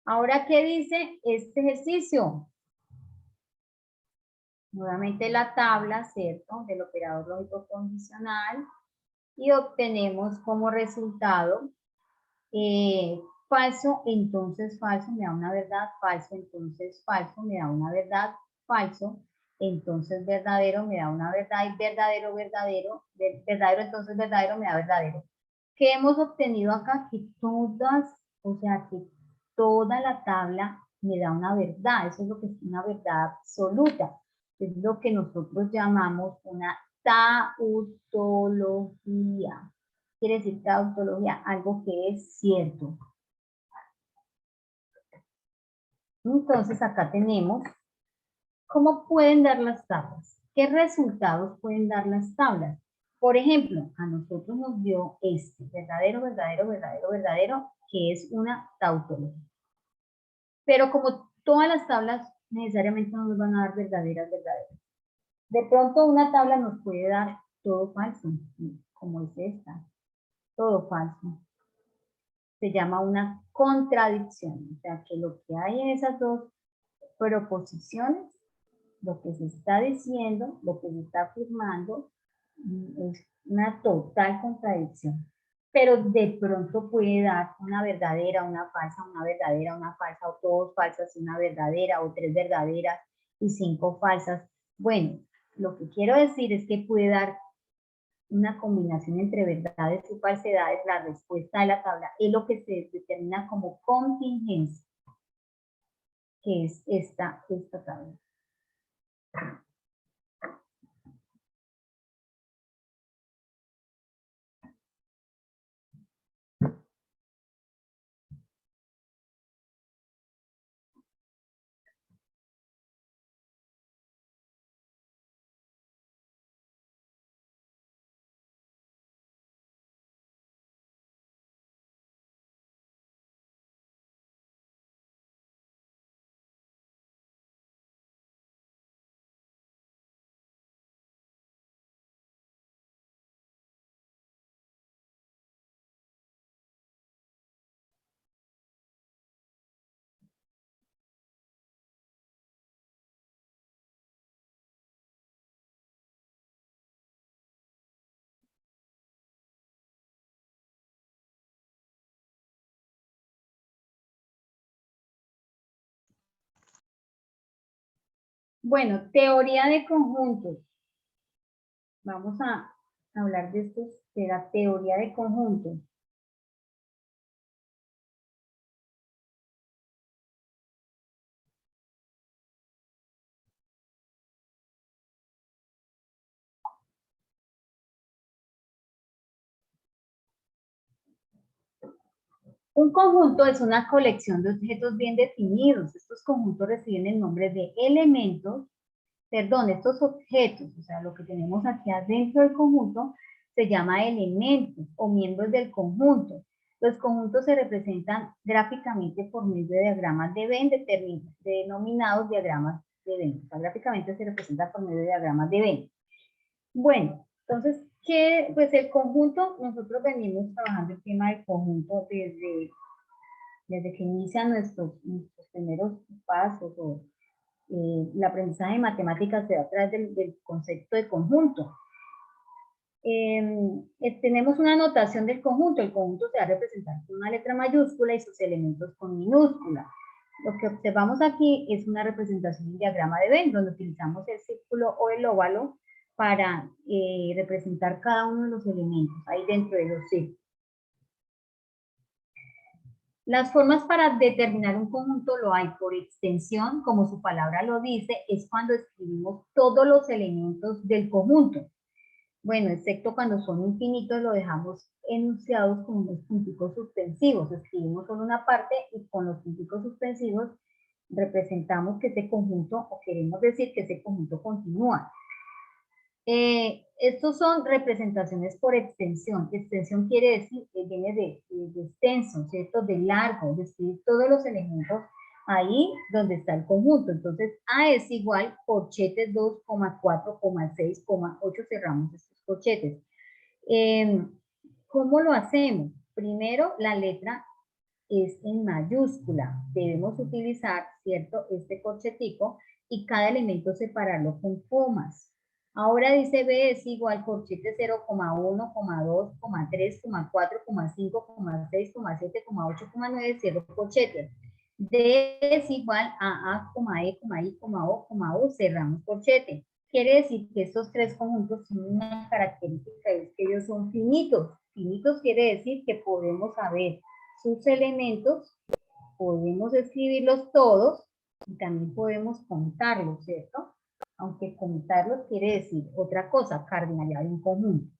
Ahora, ¿qué dice este ejercicio? Nuevamente la tabla, ¿cierto? Del operador lógico condicional. Y obtenemos como resultado falso, entonces falso me da una verdad, falso, entonces falso me da una verdad, falso, entonces verdadero me da una verdad y verdadero, verdadero, verdadero, entonces verdadero me da verdadero. ¿Qué hemos obtenido acá? Que o sea, que toda la tabla me da una verdad, eso es lo que es una verdad absoluta, es lo que nosotros llamamos una tautología. Quiere decir tautología, algo que es cierto. Entonces acá tenemos cómo pueden dar las tablas. ¿Qué resultados pueden dar las tablas? Por ejemplo, a nosotros nos dio este, verdadero, verdadero, verdadero, verdadero, que es una tautología. Pero como todas las tablas necesariamente no nos van a dar verdaderas, verdaderas. De pronto una tabla nos puede dar todo falso, como es esta, todo falso. Se llama una contradicción, o sea que lo que hay en esas dos proposiciones, lo que se está diciendo, lo que se está afirmando, es una total contradicción. Pero de pronto puede dar una verdadera, una falsa, una verdadera, una falsa, o todos falsas y una verdadera, o tres verdaderas y cinco falsas. Bueno, lo que quiero decir es que puede dar una combinación entre verdades y falsedades. La respuesta de la tabla es lo que se determina como contingencia, que es esta tabla. Bueno, teoría de conjuntos. Vamos a hablar de esto, de la teoría de conjuntos. Un conjunto es una colección de objetos bien definidos. Estos conjuntos reciben el nombre de elementos, perdón, estos objetos, o sea, lo que tenemos aquí adentro del conjunto, se llama elementos o miembros del conjunto. Los conjuntos se representan gráficamente por medio de diagramas de Venn, denominados diagramas de Venn. O sea, gráficamente se representa por medio de diagramas de Venn. Bueno, entonces, pues el conjunto, nosotros venimos trabajando el tema del conjunto desde que inician nuestros primeros pasos o el aprendizaje de matemáticas se da a través del concepto de conjunto. Tenemos una notación del conjunto. El conjunto se va a representar con una letra mayúscula y sus elementos con minúscula. Lo que observamos aquí es una representación en diagrama de Venn, donde utilizamos el círculo o el óvalo para representar cada uno de los elementos ahí dentro de los círculos. Las formas para determinar un conjunto lo hay por extensión, como su palabra lo dice, es cuando escribimos todos los elementos del conjunto. Bueno, excepto cuando son infinitos, lo dejamos enunciados con unos punticos suspensivos. Escribimos solo una parte y con los punticos suspensivos representamos que ese conjunto, o queremos decir que ese conjunto continúa. Estos son representaciones por extensión. Extensión quiere decir que viene de extenso, ¿cierto? De largo, de escribir todos los elementos ahí donde está el conjunto. Entonces, A es igual corchetes 2, 4, 6, 8, cerramos estos corchetes. ¿Cómo lo hacemos? Primero, la letra es en mayúscula. Debemos utilizar, ¿cierto? Este corchetico y cada elemento separarlo con comas. Ahora dice B es igual corchete 0, 1, 2, 3, 4, 5, 6, 7, 8, 9, cierro corchete. D es igual a A, E, I, O, U, cerramos corchete. Quiere decir que estos tres conjuntos tienen una característica, es que ellos son finitos. Finitos quiere decir que podemos saber sus elementos, podemos escribirlos todos y también podemos contarlos, ¿cierto? Aunque contarlos quiere decir otra cosa, cardinalidad de un conjunto.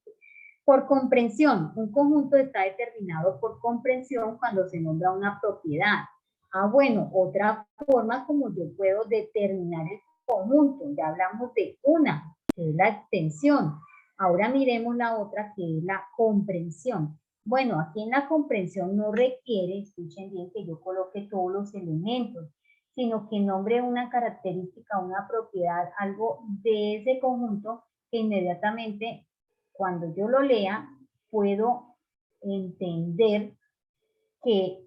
Por comprensión, un conjunto está determinado por comprensión cuando se nombra una propiedad. Bueno, otra forma como yo puedo determinar el conjunto, ya hablamos de una, que es la extensión. Ahora miremos la otra, que es la comprensión. Bueno, aquí en la comprensión no requiere, escuchen bien, que yo coloque todos los elementos, sino que nombre una característica, una propiedad, algo de ese conjunto que inmediatamente cuando yo lo lea puedo entender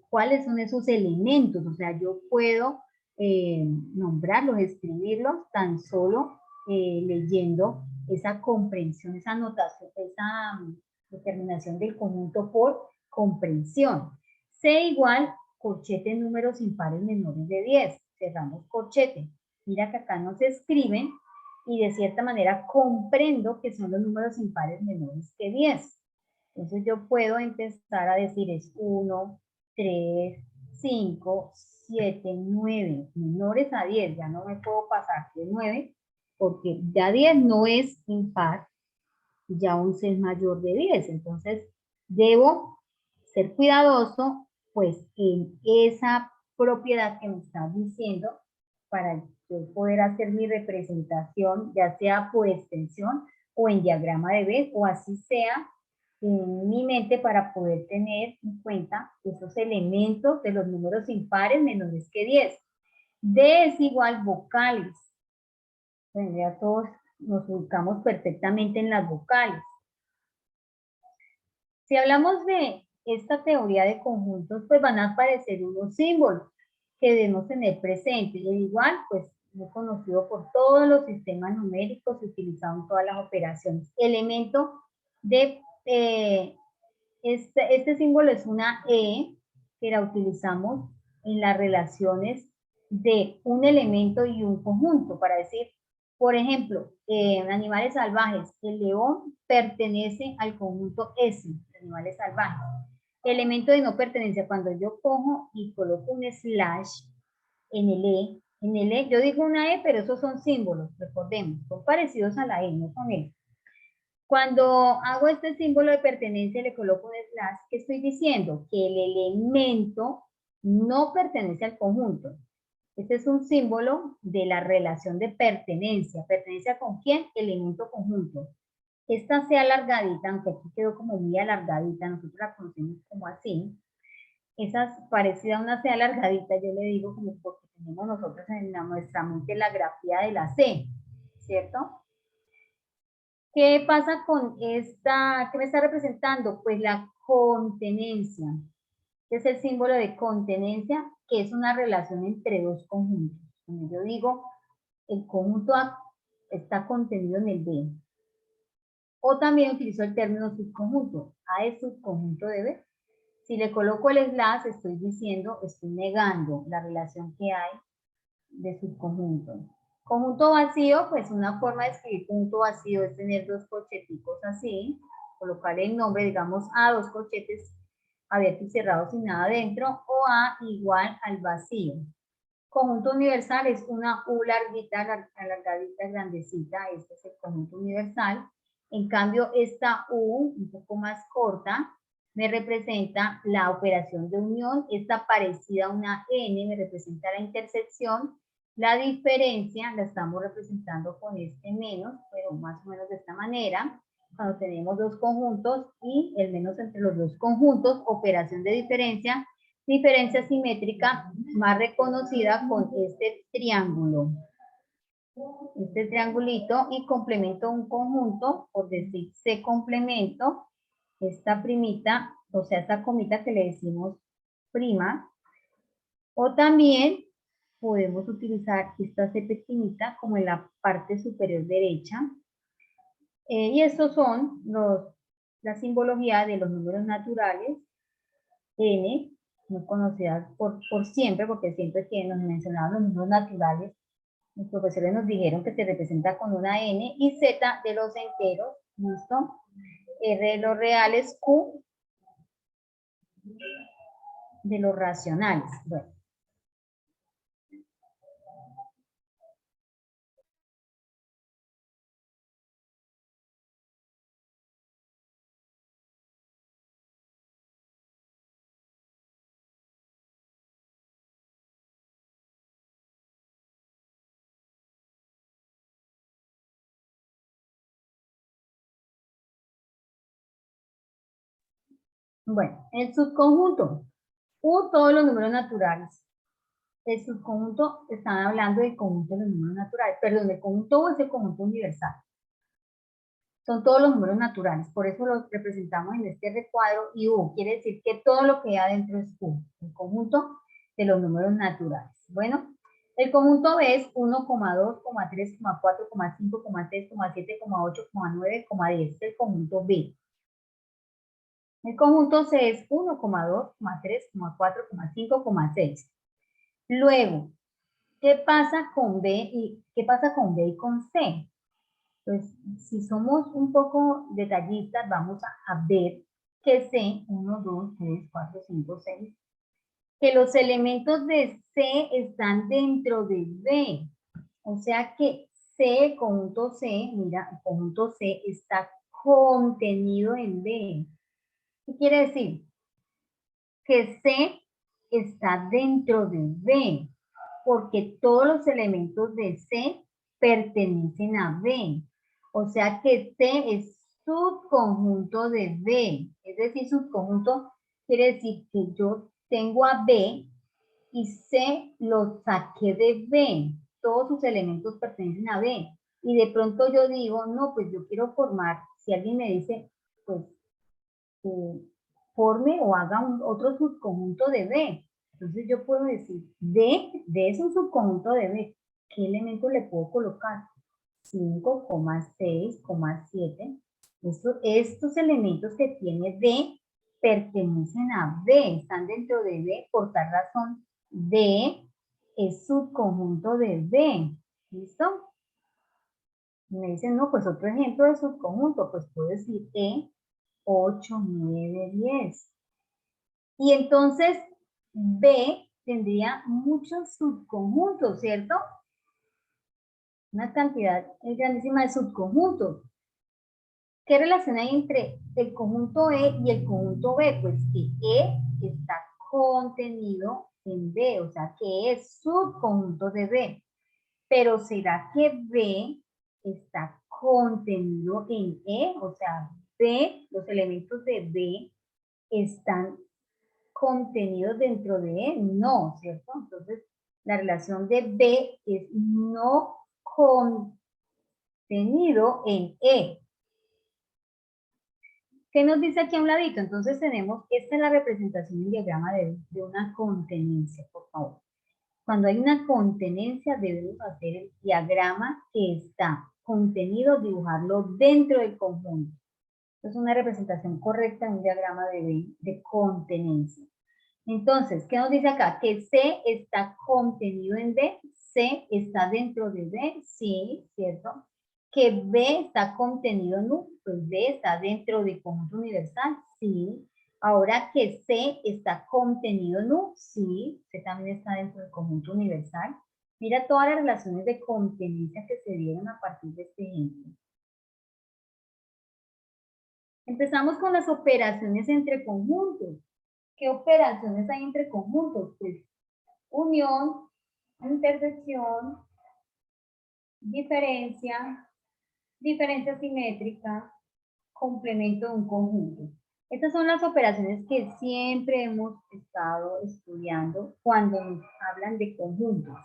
cuáles son esos elementos, o sea, yo puedo nombrarlos, escribirlos tan solo leyendo esa comprensión, esa anotación, esa determinación del conjunto por comprensión. C igual corchete números impares menores de 10. Cerramos corchete. Mira que acá nos escriben y de cierta manera comprendo que son los números impares menores que 10. Entonces yo puedo empezar a decir es 1, 3, 5, 7, 9, menores a 10. Ya no me puedo pasar de 9 porque ya 10 no es impar, ya 11 es mayor de 10. Entonces debo ser cuidadoso pues en esa propiedad que me está diciendo para yo poder hacer mi representación, ya sea por extensión o en diagrama de Venn, o así sea en mi mente para poder tener en cuenta esos elementos de los números impares menores que 10. D es igual vocales. Bueno, ya todos nos ubicamos perfectamente en las vocales. Si hablamos de esta teoría de conjuntos, pues van a aparecer unos símbolos que debemos tener presentes. Y igual, pues, muy conocido por todos los sistemas numéricos utilizados en todas las operaciones. Elemento de, este símbolo es una E, que la utilizamos en las relaciones de un elemento y un conjunto, para decir, por ejemplo, en animales salvajes, el león pertenece al conjunto S, animales salvajes. Elemento de no pertenencia, cuando yo cojo y coloco un slash en el E, yo digo una E, pero esos son símbolos, recordemos, son parecidos a la E, no son E. Cuando hago este símbolo de pertenencia, le coloco un slash, ¿qué estoy diciendo? Que el elemento no pertenece al conjunto. Este es un símbolo de la relación de pertenencia. ¿Pertenencia con quién? Elemento conjunto. Esta C alargadita, aunque aquí quedó como muy alargadita, nosotros la conocemos como así. Esa es parecida a una C alargadita, yo le digo como porque tenemos nosotros en nuestra mente la grafía de la C, ¿cierto? ¿Qué pasa con esta? ¿Qué me está representando? Pues la contenencia. Es el símbolo de contenencia, que es una relación entre dos conjuntos. Cuando yo digo, el conjunto A está contenido en el B. O también utilizo el término subconjunto. A es subconjunto de B. Si le coloco el slash, estoy diciendo, estoy negando la relación que hay de subconjunto. Conjunto vacío, pues una forma de escribir conjunto vacío es tener dos corcheticos así, colocar el nombre, digamos, a dos corchetes abiertos y cerrados sin nada dentro, o A igual al vacío. Conjunto universal es una U larguita, alargadita, grandecita, este es el conjunto universal. En cambio, esta U, un poco más corta, me representa la operación de unión. Esta parecida a una N me representa la intersección. La diferencia la estamos representando con este menos, pero más o menos de esta manera. Cuando tenemos dos conjuntos y el menos entre los dos conjuntos, operación de diferencia. Diferencia simétrica más reconocida con este triángulo. Este triangulito, y complemento un conjunto, por decir C complemento, esta primita, o sea, esta comita que le decimos prima, o también podemos utilizar esta C pequeñita como en la parte superior derecha. Y estos son la simbología de los números naturales, N, muy conocidas por siempre, porque siempre que nos mencionaban los números naturales, los profesores nos dijeron que se representa con una N, y Z de los enteros, ¿listo? R de los reales, Q de los racionales. Bueno. Bueno, el subconjunto. U, todos los números naturales. El subconjunto, están hablando del conjunto de los números naturales. Perdón, el conjunto U es el conjunto universal. Son todos los números naturales, por eso los representamos en este recuadro, y U quiere decir que todo lo que hay adentro es U, el conjunto de los números naturales. Bueno, el conjunto B es 1, 2, 3, 4, 5, 6, 7, 8, 9, 10, es el conjunto B. El conjunto C es 1, 2, 3, 4, 5, 6. Luego, ¿qué pasa con B y con C? Pues si somos un poco detallistas, vamos a ver que C, 1, 2, 3, 4, 5, 6, que los elementos de C están dentro de B. O sea que C, conjunto C, mira, el conjunto C está contenido en B. ¿Qué quiere decir? Que C está dentro de B, porque todos los elementos de C pertenecen a B. O sea que C es subconjunto de B. Es decir, subconjunto quiere decir que yo tengo a B y C lo saqué de B. Todos sus elementos pertenecen a B. Y de pronto yo digo, no, pues yo quiero formar, si alguien me dice, pues forme o haga otro subconjunto de B. Entonces yo puedo decir, D es un subconjunto de B. ¿Qué elemento le puedo colocar? 5, 6, 7. Estos elementos que tiene D pertenecen a B, están dentro de B, por tal razón D es subconjunto de B. ¿Listo? Me dicen, no, pues otro ejemplo de subconjunto, pues puedo decir E, 8, 9, 10. Y entonces B tendría muchos subconjuntos, ¿cierto? Una cantidad grandísima de subconjuntos. ¿Qué relación hay entre el conjunto E y el conjunto B? Pues que E está contenido en B, o sea que es subconjunto de B. Pero ¿será que B está contenido en E? O sea, B, los elementos de B están contenidos dentro de E, no, ¿cierto? Entonces, la relación de B es no contenido en E. ¿Qué nos dice aquí a un ladito? Entonces tenemos, esta es la representación en diagrama de una contenencia, por favor. Cuando hay una contenencia debemos hacer el diagrama que está contenido, dibujarlo dentro del conjunto. Es una representación correcta en un diagrama de contenencia. Entonces, ¿qué nos dice acá? Que C está contenido en D. C está dentro de D. Sí, ¿cierto? Que B está contenido en U. Pues B está dentro del conjunto universal. Sí. Ahora que C está contenido en U. Sí. C también está dentro del conjunto universal. Mira todas las relaciones de contenencia que se dieron a partir de este ejemplo. Empezamos con las operaciones entre conjuntos. ¿Qué operaciones hay entre conjuntos? Pues unión, intersección, diferencia, diferencia simétrica, complemento de un conjunto. Estas son las operaciones que siempre hemos estado estudiando cuando nos hablan de conjuntos.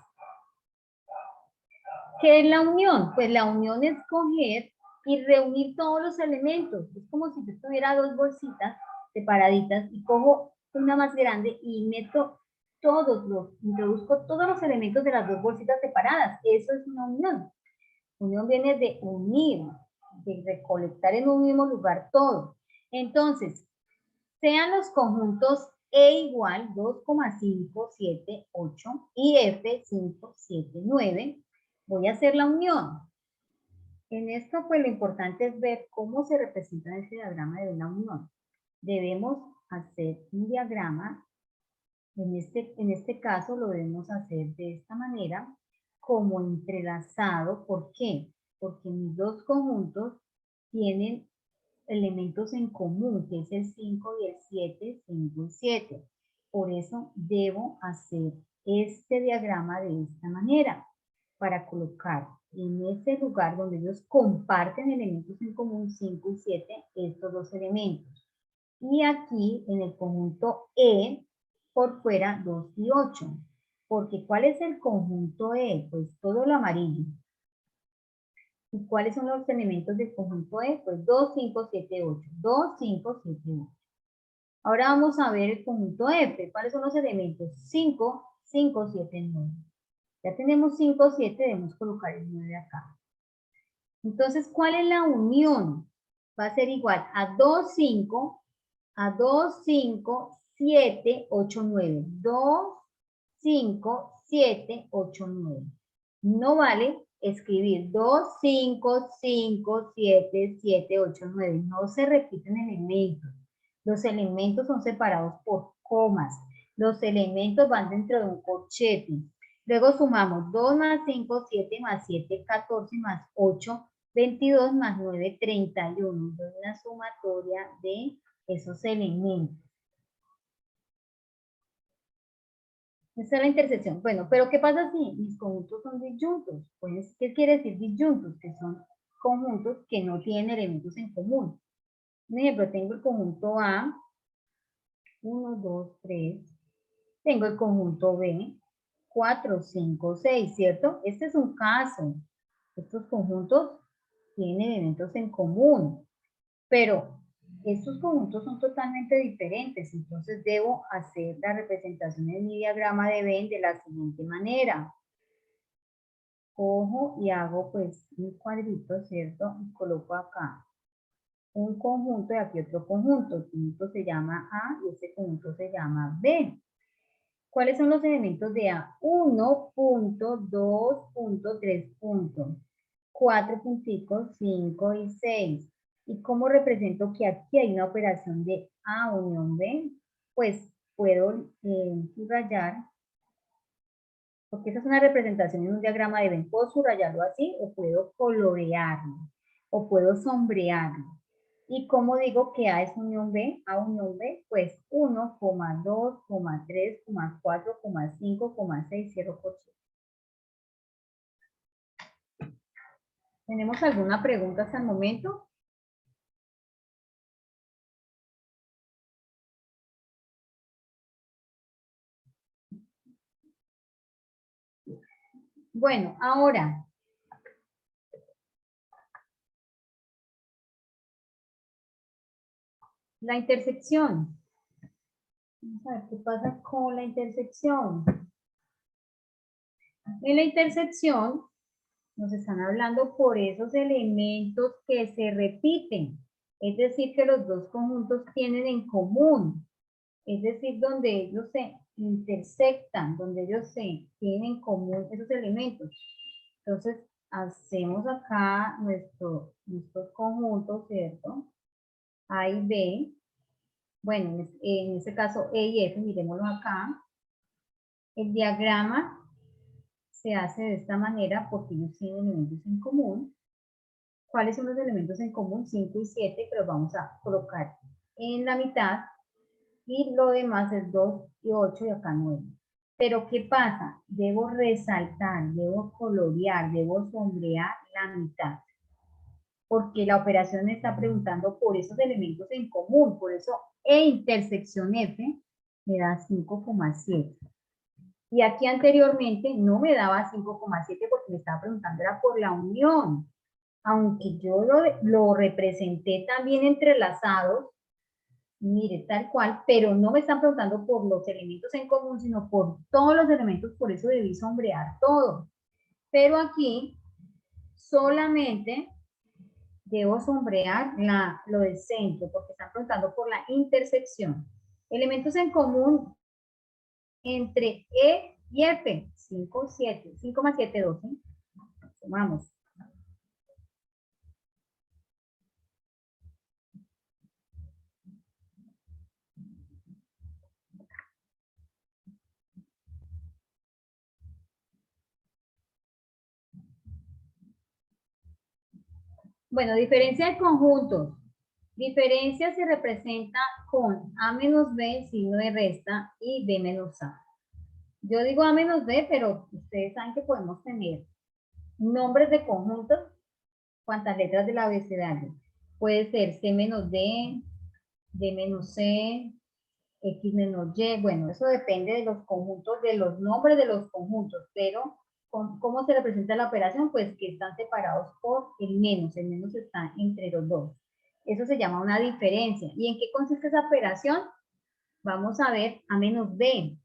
¿Qué es la unión? Pues la unión es coger y reunir todos los elementos. Es como si yo tuviera dos bolsitas separaditas y cojo una más grande y meto introduzco todos los elementos de las dos bolsitas separadas. Eso es una unión. Unión viene de unir, de recolectar en un mismo lugar todo. Entonces, sean los conjuntos E igual 2,578 y F 579, voy a hacer la unión. En esto, pues lo importante es ver cómo se representa ese diagrama de una unión. Debemos hacer un diagrama, en este caso lo debemos hacer de esta manera, como entrelazado. ¿Por qué? Porque mis dos conjuntos tienen elementos en común, que es el 5 y el 7, 5 y 7. Por eso debo hacer este diagrama de esta manera, para colocar en ese lugar donde ellos comparten elementos en común, 5 y 7, estos dos elementos. Y aquí en el conjunto E, por fuera 2 y 8. Porque ¿cuál es el conjunto E? Pues todo lo amarillo. ¿Y cuáles son los elementos del conjunto E? Pues 2, 5, 7, 8. 2, 5, 7, 8. Ahora vamos a ver el conjunto F. ¿Cuáles son los elementos? 5, 5, 7, 9. Ya tenemos 5, 7, debemos colocar el 9 acá. Entonces, ¿cuál es la unión? Va a ser igual a 2, 5, a 2, 5, 7, 8, 9. 2, 5, 7, 8, 9. No vale escribir 2, 5, 5, 7, 7, 8, 9. No se repiten elementos. Los elementos son separados por comas. Los elementos van dentro de un corchete. Luego sumamos 2 más 5, 7 más 7, 14 más 8, 22 más 9, 31. Es una sumatoria de esos elementos. Esa es la intersección. Bueno, pero ¿qué pasa si mis conjuntos son disyuntos? Pues, ¿qué quiere decir disyuntos? Que son conjuntos que no tienen elementos en común. Un ejemplo, tengo el conjunto A, 1, 2, 3. Tengo el conjunto B, 4, 5, 6, ¿cierto? Este es un caso. Estos conjuntos tienen elementos en común, pero estos conjuntos son totalmente diferentes, entonces debo hacer la representación en mi diagrama de Venn de la siguiente manera. Cojo y hago pues un cuadrito, ¿cierto? Y coloco acá un conjunto y aquí otro conjunto. El conjunto se llama A y este conjunto se llama B. ¿Cuáles son los elementos de A? 1, 2, 3, 4 punticos, 5 y 6. ¿Y cómo represento que aquí hay una operación de A unión B? Pues puedo subrayar, porque esa es una representación en un diagrama de Venn. Puedo subrayarlo así o puedo colorearlo o puedo sombrearlo. ¿Y cómo digo que A es unión B? A unión B, pues 1, 2, 3, 4, 5, 6, cierro corchete. ¿Tenemos alguna pregunta hasta el momento? Bueno, ahora, la intersección. Vamos a ver qué pasa con la intersección. En la intersección nos están hablando por esos elementos que se repiten. Es decir, que los dos conjuntos tienen en común. Es decir, donde ellos se intersectan, donde ellos se tienen en común esos elementos. Entonces, hacemos acá nuestros conjuntos, ¿cierto? A y B. Bueno, en este caso E y F, miremoslo acá. El diagrama se hace de esta manera porque ellos tienen elementos en común. ¿Cuáles son los elementos en común? 5 y 7, que los vamos a colocar en la mitad. Y lo demás es 2 y 8 y acá 9. Pero ¿qué pasa? Debo resaltar, debo colorear, debo sombrear la mitad. Porque la operación me está preguntando por esos elementos en común. Por eso E intersección F me da 5,7. Y aquí anteriormente no me daba 5,7 porque me estaba preguntando era por la unión. Aunque yo lo representé también entrelazados, mire, tal cual, pero no me están preguntando por los elementos en común, sino por todos los elementos, por eso debí sombrear todo. Pero aquí solamente debo sombrear lo del centro, porque están preguntando por la intersección. Elementos en común entre E y F, 5, 7, 5 más 7, 12. Sumamos. Bueno, diferencia de conjuntos. Diferencia se representa con A menos B, signo de resta, y B menos A. Yo digo A menos B, pero ustedes saben que podemos tener nombres de conjuntos, cuántas letras del abecedario. Puede ser C menos D, D menos C, X menos Y. Bueno, eso depende de los conjuntos, de los nombres de los conjuntos, pero ¿cómo se representa la operación? Pues que están separados por el menos está entre los dos. Eso se llama una diferencia. ¿Y en qué consiste esa operación? Vamos a ver A menos B.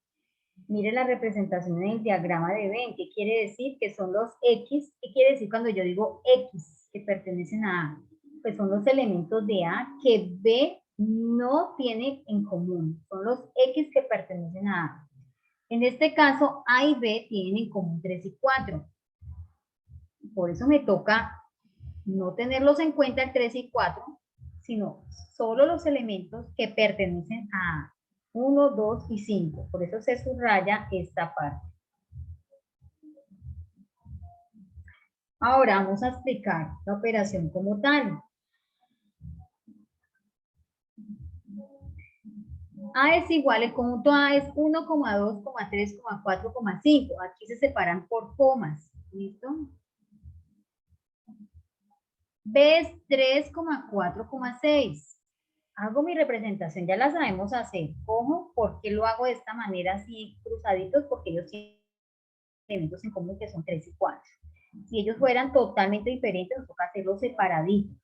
Mire la representación en el diagrama de Venn. ¿Qué quiere decir? Que son los X. ¿Qué quiere decir cuando yo digo X que pertenecen a A? Pues son los elementos de A que B no tiene en común. Son los X que pertenecen a A. En este caso, A y B tienen en común 3 y 4. Por eso me toca no tenerlos en cuenta el 3 y 4, sino solo los elementos que pertenecen a 1, 2 y 5. Por eso se subraya esta parte. Ahora vamos a explicar la operación como tal. A es igual, el conjunto A es 1, 2, 3, 4, 5. Aquí se separan por comas. ¿Listo? B es 3, 4, 6. Hago mi representación, ya la sabemos hacer. ¿Cómo? ¿Por qué lo hago de esta manera así cruzaditos? Porque ellos tienen elementos en común que son 3 y 4. Si ellos fueran totalmente diferentes, nos toca hacerlos separaditos.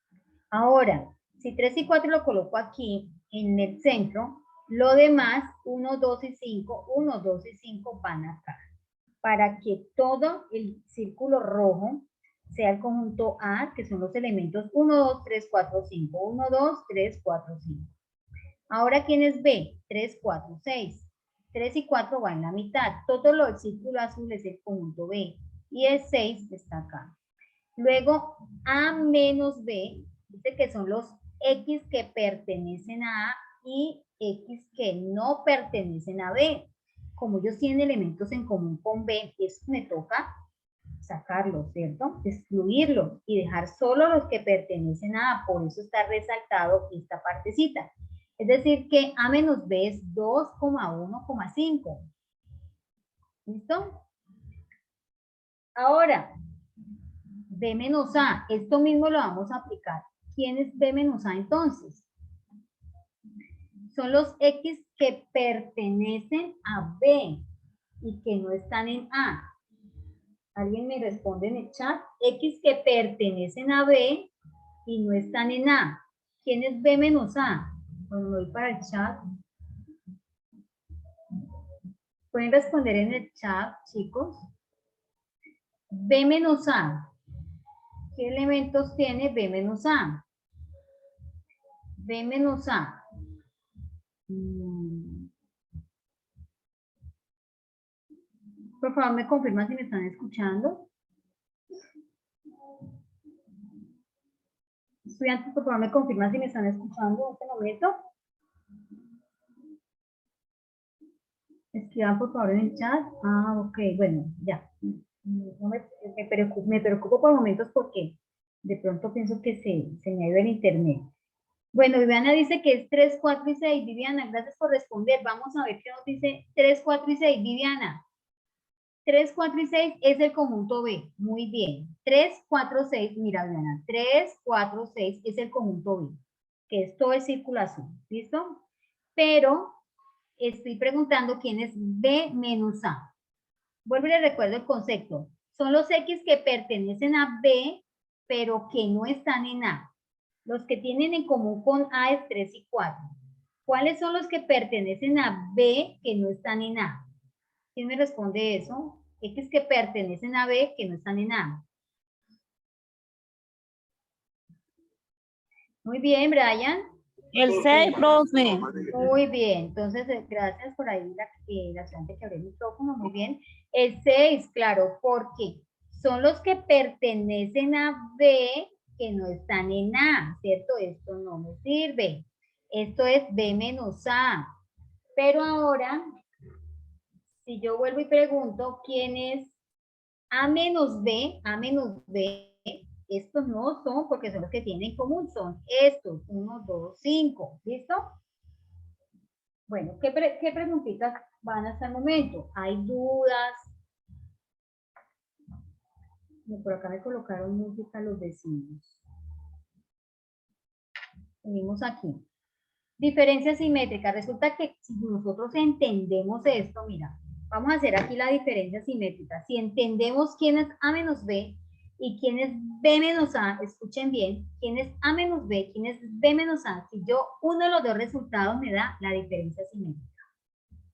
Ahora, si 3 y 4 lo coloco aquí en el centro, lo demás, 1, 2 y 5, 1, 2 y 5 van acá. Para que todo el círculo rojo sea el conjunto A, que son los elementos 1, 2, 3, 4, 5. 1, 2, 3, 4, 5. Ahora, ¿quién es B? 3, 4, 6. 3 y 4 va en la mitad. Todo lo del círculo azul es el conjunto B. Y el 6 está acá. Luego, A menos B, dice que son los X que pertenecen a A y X que no pertenecen a B. Como ellos tienen elementos en común con B, eso me toca sacarlos, ¿cierto? Excluirlos y dejar solo los que pertenecen a A. Por eso está resaltado esta partecita. Es decir, que A menos B es 2,1,5. ¿Listo? Ahora, B menos A, esto mismo lo vamos a aplicar. ¿Quién es B menos A entonces? Son los X que pertenecen a B y que no están en A. ¿Alguien me responde en el chat? X que pertenecen a B y no están en A. ¿Quién es B menos A? Bueno, me voy para el chat. Pueden responder en el chat, chicos. B menos A. ¿Qué elementos tiene B menos A? B menos A. Por favor, me confirman si me están escuchando. Estudiantes, por favor, me confirman si me están escuchando en este momento. Escriban, por favor, en el chat. Ah, ok, bueno, ya. No me preocupo por momentos porque de pronto pienso que se me ha ido el internet. Bueno, Viviana dice que es 3, 4 y 6. Viviana, gracias por responder. Vamos a ver qué nos dice 3, 4 y 6. Viviana. 3, 4 y 6 es el conjunto B. Muy bien. 3, 4, 6. Mira, Viviana. 3, 4, 6 es el conjunto B. Que es todo el círculo azul. ¿Listo? Pero estoy preguntando quién es B menos A. Vuelvo y les recuerdo el concepto. Son los X que pertenecen a B, pero que no están en A. Los que tienen en común con A es 3 y 4. ¿Cuáles son los que pertenecen a B que no están en A? ¿Quién me responde eso? X que pertenecen a B que no están en A. Muy bien, Brian. El 6, profe. Muy bien, entonces gracias por ahí la estudiante que abrió el micrófono, muy bien. El 6, claro, porque son los que pertenecen a B que no están en A, ¿cierto? Esto no me sirve. Esto es B menos A. Pero ahora, si yo vuelvo y pregunto, ¿quién es A menos B? A menos B. Estos no son porque son los que tienen en común, son estos, 1, 2, 5, ¿listo? Bueno, ¿qué preguntitas van hasta el momento? ¿Hay dudas? Por acá me colocaron música los vecinos. Venimos aquí. Diferencia simétrica. Resulta que si nosotros entendemos esto, mira, vamos a hacer aquí la diferencia simétrica. Si entendemos quién es A menos B y quién es B menos A, escuchen bien, quién es A menos B, quién es B menos A, si yo uno de los dos resultados me da la diferencia simétrica.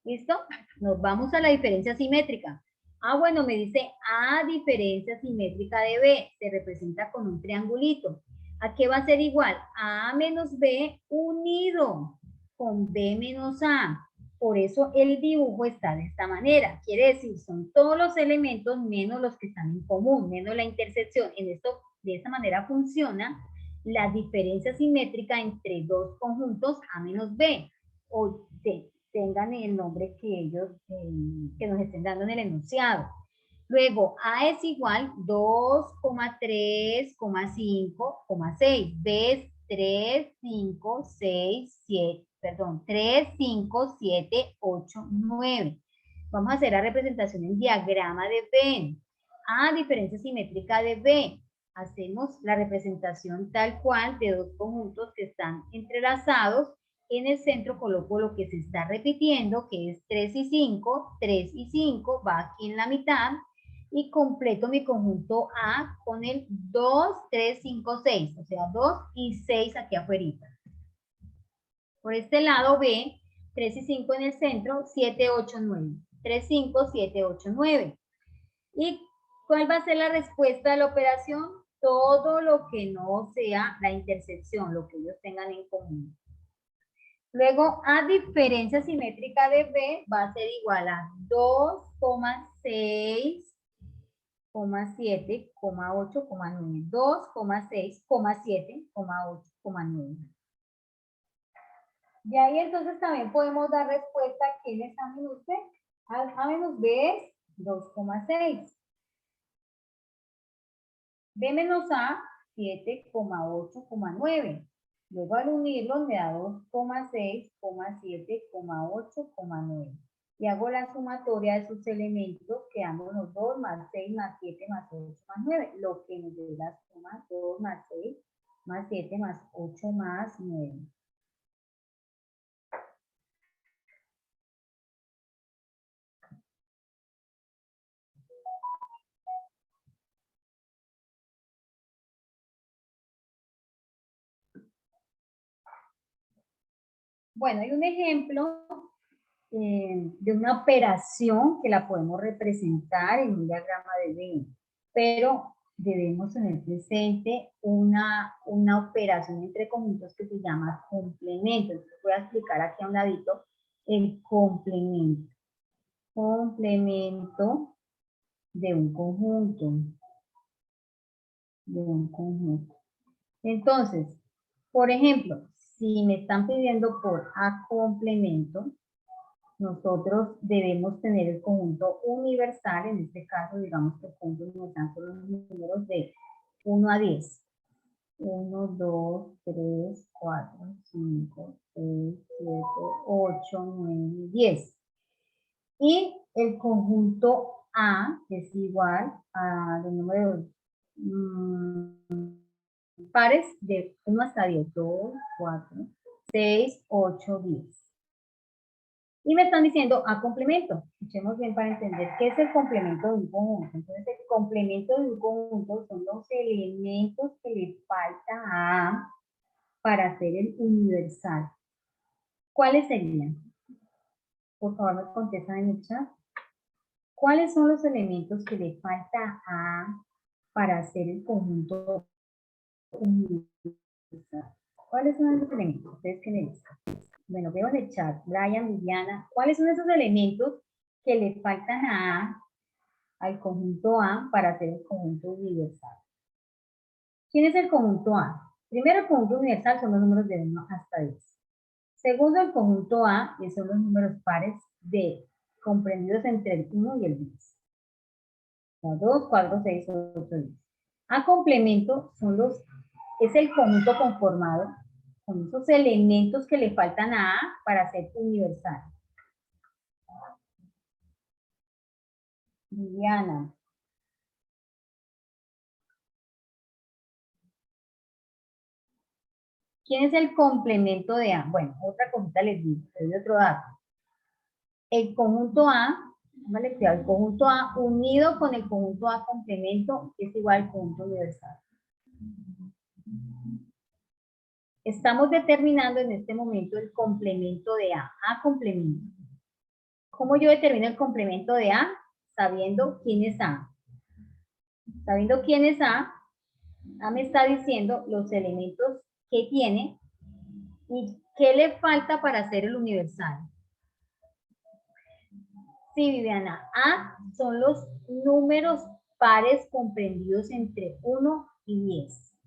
¿Listo? Nos vamos a la diferencia simétrica. Ah, bueno, me dice A diferencia simétrica de B, se representa con un triangulito. ¿A qué va a ser igual? A menos B unido con B menos A. Por eso el dibujo está de esta manera. Quiere decir, son todos los elementos menos los que están en común, menos la intersección. De esta manera funciona la diferencia simétrica entre dos conjuntos A menos B, o tengan el nombre que ellos que nos estén dando en el enunciado. Luego, A es igual 2,3,5,6. B es 3, 5, 6, 7, perdón, 3, 5, 7, 8, 9. Vamos a hacer la representación en diagrama de Venn. A, diferencia simétrica de B. Hacemos la representación tal cual de dos conjuntos que están entrelazados. En el centro coloco lo que se está repitiendo, que es 3 y 5. 3 y 5 va aquí en la mitad. Y completo mi conjunto A con el 2, 3, 5, 6. O sea, 2 y 6 aquí afuera. Por este lado B, 3 y 5 en el centro, 7, 8, 9. 3, 5, 7, 8, 9. ¿Y cuál va a ser la respuesta de la operación? Todo lo que no sea la intersección, lo que ellos tengan en común. Luego, A diferencia simétrica de B va a ser igual a 2,6, 7, 8, 9. 2,6, 7, 8, 9. Y ahí entonces también podemos dar respuesta a quién es A menos B. A menos B es 2,6. B menos A, 7,8,9. Luego al unirlos me da 2,6, 7, 8, 9. Y hago la sumatoria de sus elementos, quedándonos 2 más 6 más 7 más 8 más 9. Lo que nos dé la suma 2 más 6 más 7 más 8 más 9. Bueno, hay un ejemplo de una operación que la podemos representar en un diagrama de Venn, pero debemos tener presente una operación entre conjuntos que se llama complemento. Entonces voy a explicar aquí a un ladito el complemento. Complemento de un conjunto. Entonces, por ejemplo, si me están pidiendo por A complemento, nosotros debemos tener el conjunto universal. En este caso, digamos que el conjunto universal son los números de 1 a 10. 1, 2, 3, 4, 5, 6, 7, 8, 9, 10. Y el conjunto A es igual a los números pares de 1 hasta 10. 2, 4, 6, 8, 10. Y me están diciendo A complemento. Escuchemos bien para entender qué es el complemento de un conjunto. Entonces, el complemento de un conjunto son los elementos que le falta a A para hacer el universal. ¿Cuáles serían? Por favor, me contestan en el chat. ¿Cuáles son los elementos que le falta a A para hacer el conjunto universal? ¿Cuáles son esos elementos? ¿Ustedes qué me dicen? Bueno, veo en el chat, Brian, Viviana, ¿cuáles son esos elementos que le faltan al conjunto A para hacer el conjunto universal? ¿Quién es el conjunto A? Primero, el conjunto universal son los números de 1 hasta 10. Segundo, el conjunto A, que son los números pares comprendidos entre el 1 y el 10. 2, 4, 6, 8, 10. A complemento es el conjunto conformado con esos elementos que le faltan a A para ser universal. Viviana. ¿Quién es el complemento de A? Bueno, otra cosita les digo, les doy otro dato. El conjunto A, el conjunto A unido con el conjunto A complemento es igual al conjunto universal. Estamos determinando en este momento el complemento de A. A complemento. ¿Cómo yo determino el complemento de A? Sabiendo quién es A. Sabiendo quién es A me está diciendo los elementos que tiene y qué le falta para hacer el universal. Sí, Viviana. A son los números pares comprendidos entre 1 y 10.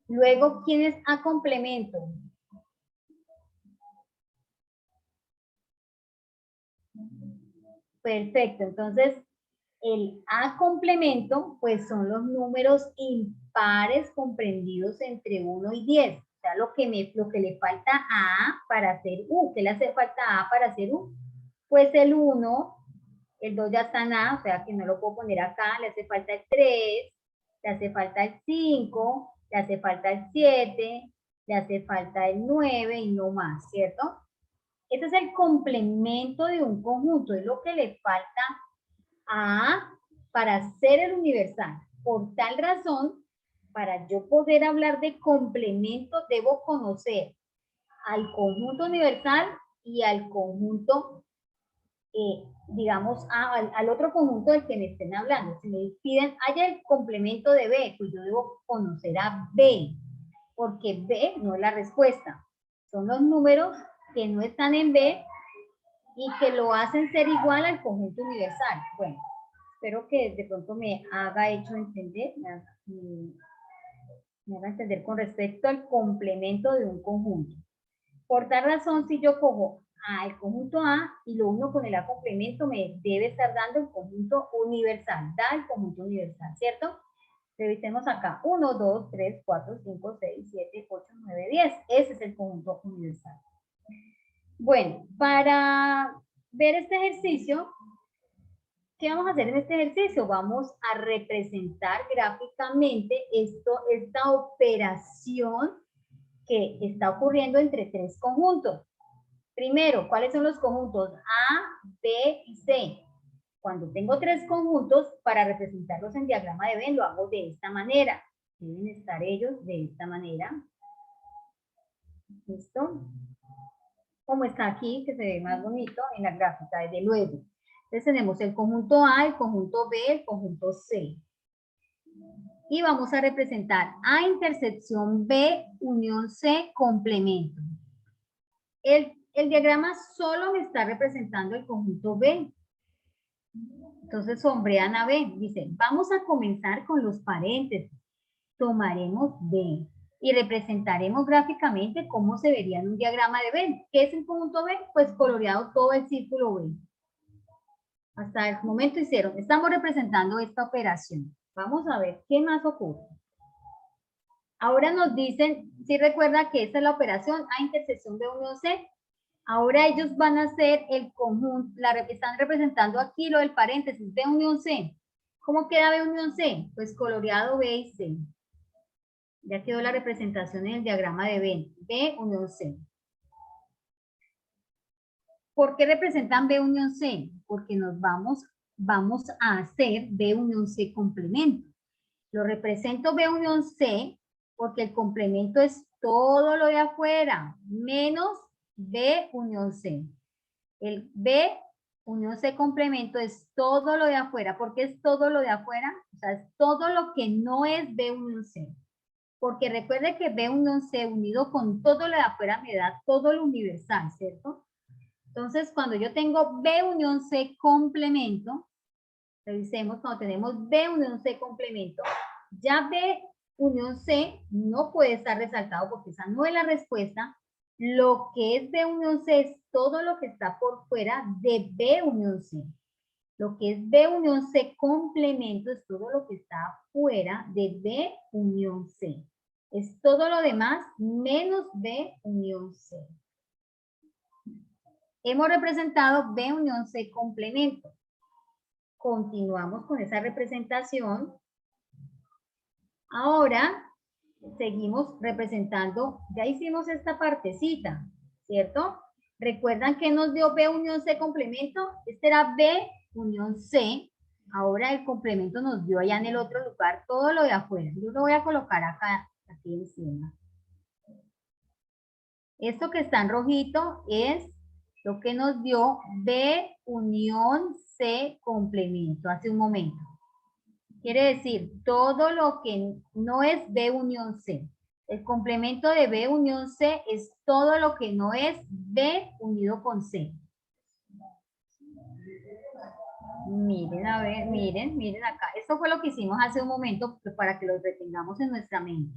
Luego, ¿quién es A complemento? Perfecto, entonces el A complemento pues son los números impares comprendidos entre 1 y 10. O sea, lo que le falta a A para hacer U. ¿Qué le hace falta a A para hacer U? Pues el 1, el 2 ya está en A, o sea que no lo puedo poner acá, le hace falta el 3, le hace falta el 5, le hace falta el 7, le hace falta el 9 y no más, ¿cierto? Ese es el complemento de un conjunto, es lo que le falta a A para hacer el universal. Por tal razón, para yo poder hablar de complemento, debo conocer al conjunto universal y al conjunto, digamos, al otro conjunto del que me estén hablando. Si me piden, haya el complemento de B, pues yo debo conocer a B, porque B no es la respuesta. Son los números que no están en B y que lo hacen ser igual al conjunto universal. Bueno, espero que de pronto me haga entender con respecto al complemento de un conjunto. Por tal razón, si yo cojo el conjunto A y lo uno con el A complemento, me debe estar dando el conjunto universal, da el conjunto universal, ¿cierto? Revisemos acá, 1, 2, 3, 4, 5, 6, 7, 8, 9, 10. Ese es el conjunto universal. Bueno, para ver este ejercicio, ¿qué vamos a hacer en este ejercicio? Vamos a representar gráficamente esta operación que está ocurriendo entre tres conjuntos. Primero, ¿cuáles son los conjuntos? A, B y C. Cuando tengo tres conjuntos, para representarlos en diagrama de Venn, lo hago de esta manera. Deben estar ellos de esta manera. ¿Listo? Como está aquí, que se ve más bonito en la gráfica, desde luego. Entonces tenemos el conjunto A, el conjunto B, el conjunto C. Y vamos a representar A intersección B unión C complemento. El diagrama solo me está representando el conjunto B. Entonces sombrean a B. Dice, vamos a comenzar con los paréntesis. Tomaremos B y representaremos gráficamente cómo se vería en un diagrama de B. ¿Qué es el conjunto B? Pues coloreado todo el círculo B. Hasta el momento estamos representando esta operación. Vamos a ver qué más ocurre. Ahora nos dicen, si recuerda que esta es la operación A intersección B unión C. Ahora ellos van a hacer el conjunto, están representando aquí lo del paréntesis B unión C. ¿Cómo queda B unión C? Pues coloreado B y C. Ya quedó la representación en el diagrama de Venn. B unión C. ¿Por qué representan B unión C? Porque vamos a hacer B unión C complemento. Lo represento B unión C porque el complemento es todo lo de afuera, menos B unión C. El B unión C complemento es todo lo de afuera. ¿Por qué es todo lo de afuera? O sea, es todo lo que no es B unión C. Porque recuerde que B unión C unido con todo lo de afuera me da todo lo universal, ¿cierto? Entonces, cuando yo tengo B unión C complemento, revisemos cuando tenemos B unión C complemento, ya B unión C no puede estar resaltado porque esa no es la respuesta. Lo que es B unión C es todo lo que está por fuera de B unión C. Lo que es B unión C complemento es todo lo que está fuera de B unión C. Es todo lo demás menos B unión C. Hemos representado B unión C complemento. Continuamos con esa representación. Ahora seguimos representando, ya hicimos esta partecita, ¿cierto? ¿Recuerdan que nos dio B unión C complemento? Este era B unión C. Ahora el complemento nos dio allá en el otro lugar todo lo de afuera. Yo lo voy a colocar acá, aquí encima. Esto que está en rojito es lo que nos dio B unión C complemento hace un momento. Quiere decir, todo lo que no es B unión C. El complemento de B unión C es todo lo que no es B unido con C. Miren, a ver, miren acá. Esto fue lo que hicimos hace un momento para que lo retengamos en nuestra mente.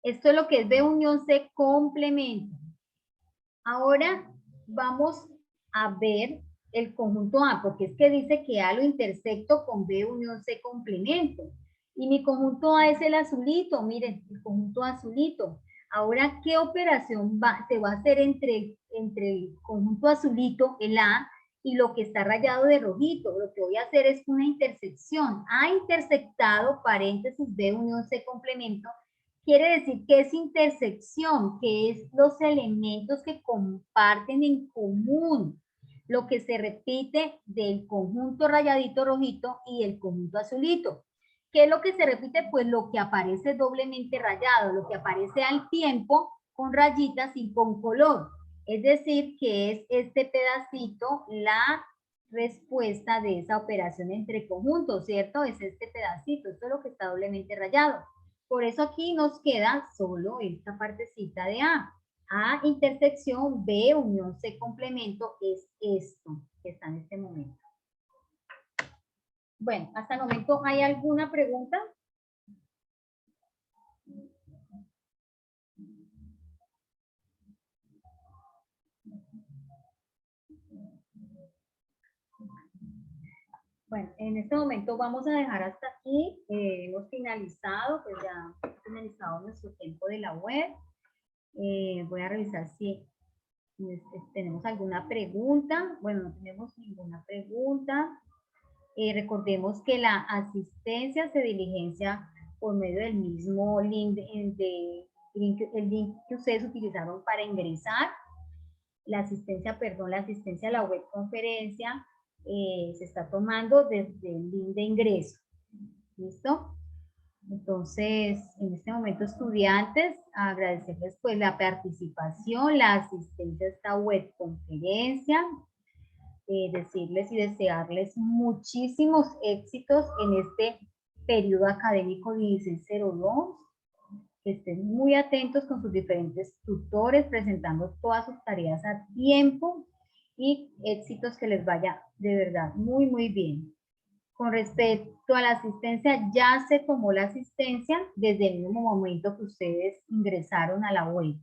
Esto es lo que es B unión C complemento. Ahora vamos a ver el conjunto A, porque es que dice que A lo intersecto con B unión C complemento. Y mi conjunto A es el azulito, miren, el conjunto azulito. Ahora, ¿qué operación se va a hacer entre el conjunto azulito, el A, y lo que está rayado de rojito? Lo que voy a hacer es una intersección. A intersectado, paréntesis, B unión C complemento, quiere decir que es intersección, que es los elementos que comparten en común, lo que se repite del conjunto rayadito rojito y el conjunto azulito. ¿Qué es lo que se repite? Pues lo que aparece doblemente rayado, lo que aparece al tiempo con rayitas y con color. Es decir, que es este pedacito la respuesta de esa operación entre conjuntos, ¿cierto? Es este pedacito, esto es lo que está doblemente rayado. Por eso aquí nos queda solo esta partecita de A. A intersección, B unión C complemento es esto que está en este momento. Bueno, hasta el momento, ¿hay alguna pregunta? Bueno, en este momento vamos a dejar hasta aquí. Hemos finalizado, pues ya hemos finalizado nuestro tiempo de la web. Voy a revisar si tenemos alguna pregunta. Bueno, no tenemos ninguna pregunta. Recordemos que la asistencia se diligencia por medio del mismo link, el link que ustedes utilizaron para ingresar. La asistencia a la web conferencia se está tomando desde el link de ingreso. ¿Listo? Entonces, en este momento, estudiantes, agradecerles pues la participación, la asistencia a esta web conferencia, decirles y desearles muchísimos éxitos en este periodo académico 1602, que estén muy atentos con sus diferentes tutores, presentando todas sus tareas a tiempo y éxitos que les vaya de verdad muy, muy bien. Con respecto a la asistencia, ya se tomó la asistencia desde el mismo momento que ustedes ingresaron a la web.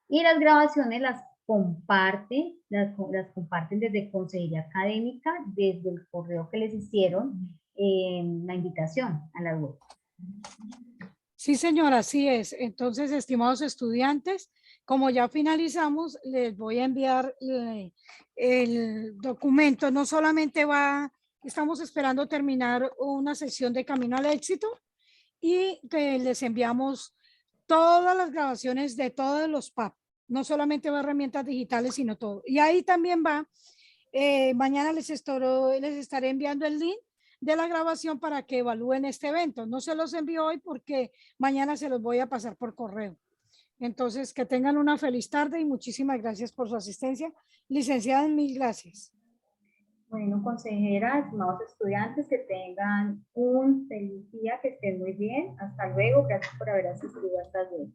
Y las grabaciones las comparten desde Consejería Académica, desde el correo que les hicieron la invitación a la web. Sí, señora, así es. Entonces, estimados estudiantes, como ya finalizamos, les voy a enviar el documento. No solamente estamos esperando terminar una sesión de Camino al Éxito y que les enviamos todas las grabaciones de todos los PAP. No solamente va a herramientas digitales, sino todo. Y ahí también va, mañana les estaré enviando el link de la grabación para que evalúen este evento. No se los envío hoy porque mañana se los voy a pasar por correo. Entonces, que tengan una feliz tarde y muchísimas gracias por su asistencia. Licenciada, mil gracias. Bueno, consejera, estimados estudiantes, que tengan un feliz día, que estén muy bien. Hasta luego. Gracias por haber asistido hasta luego.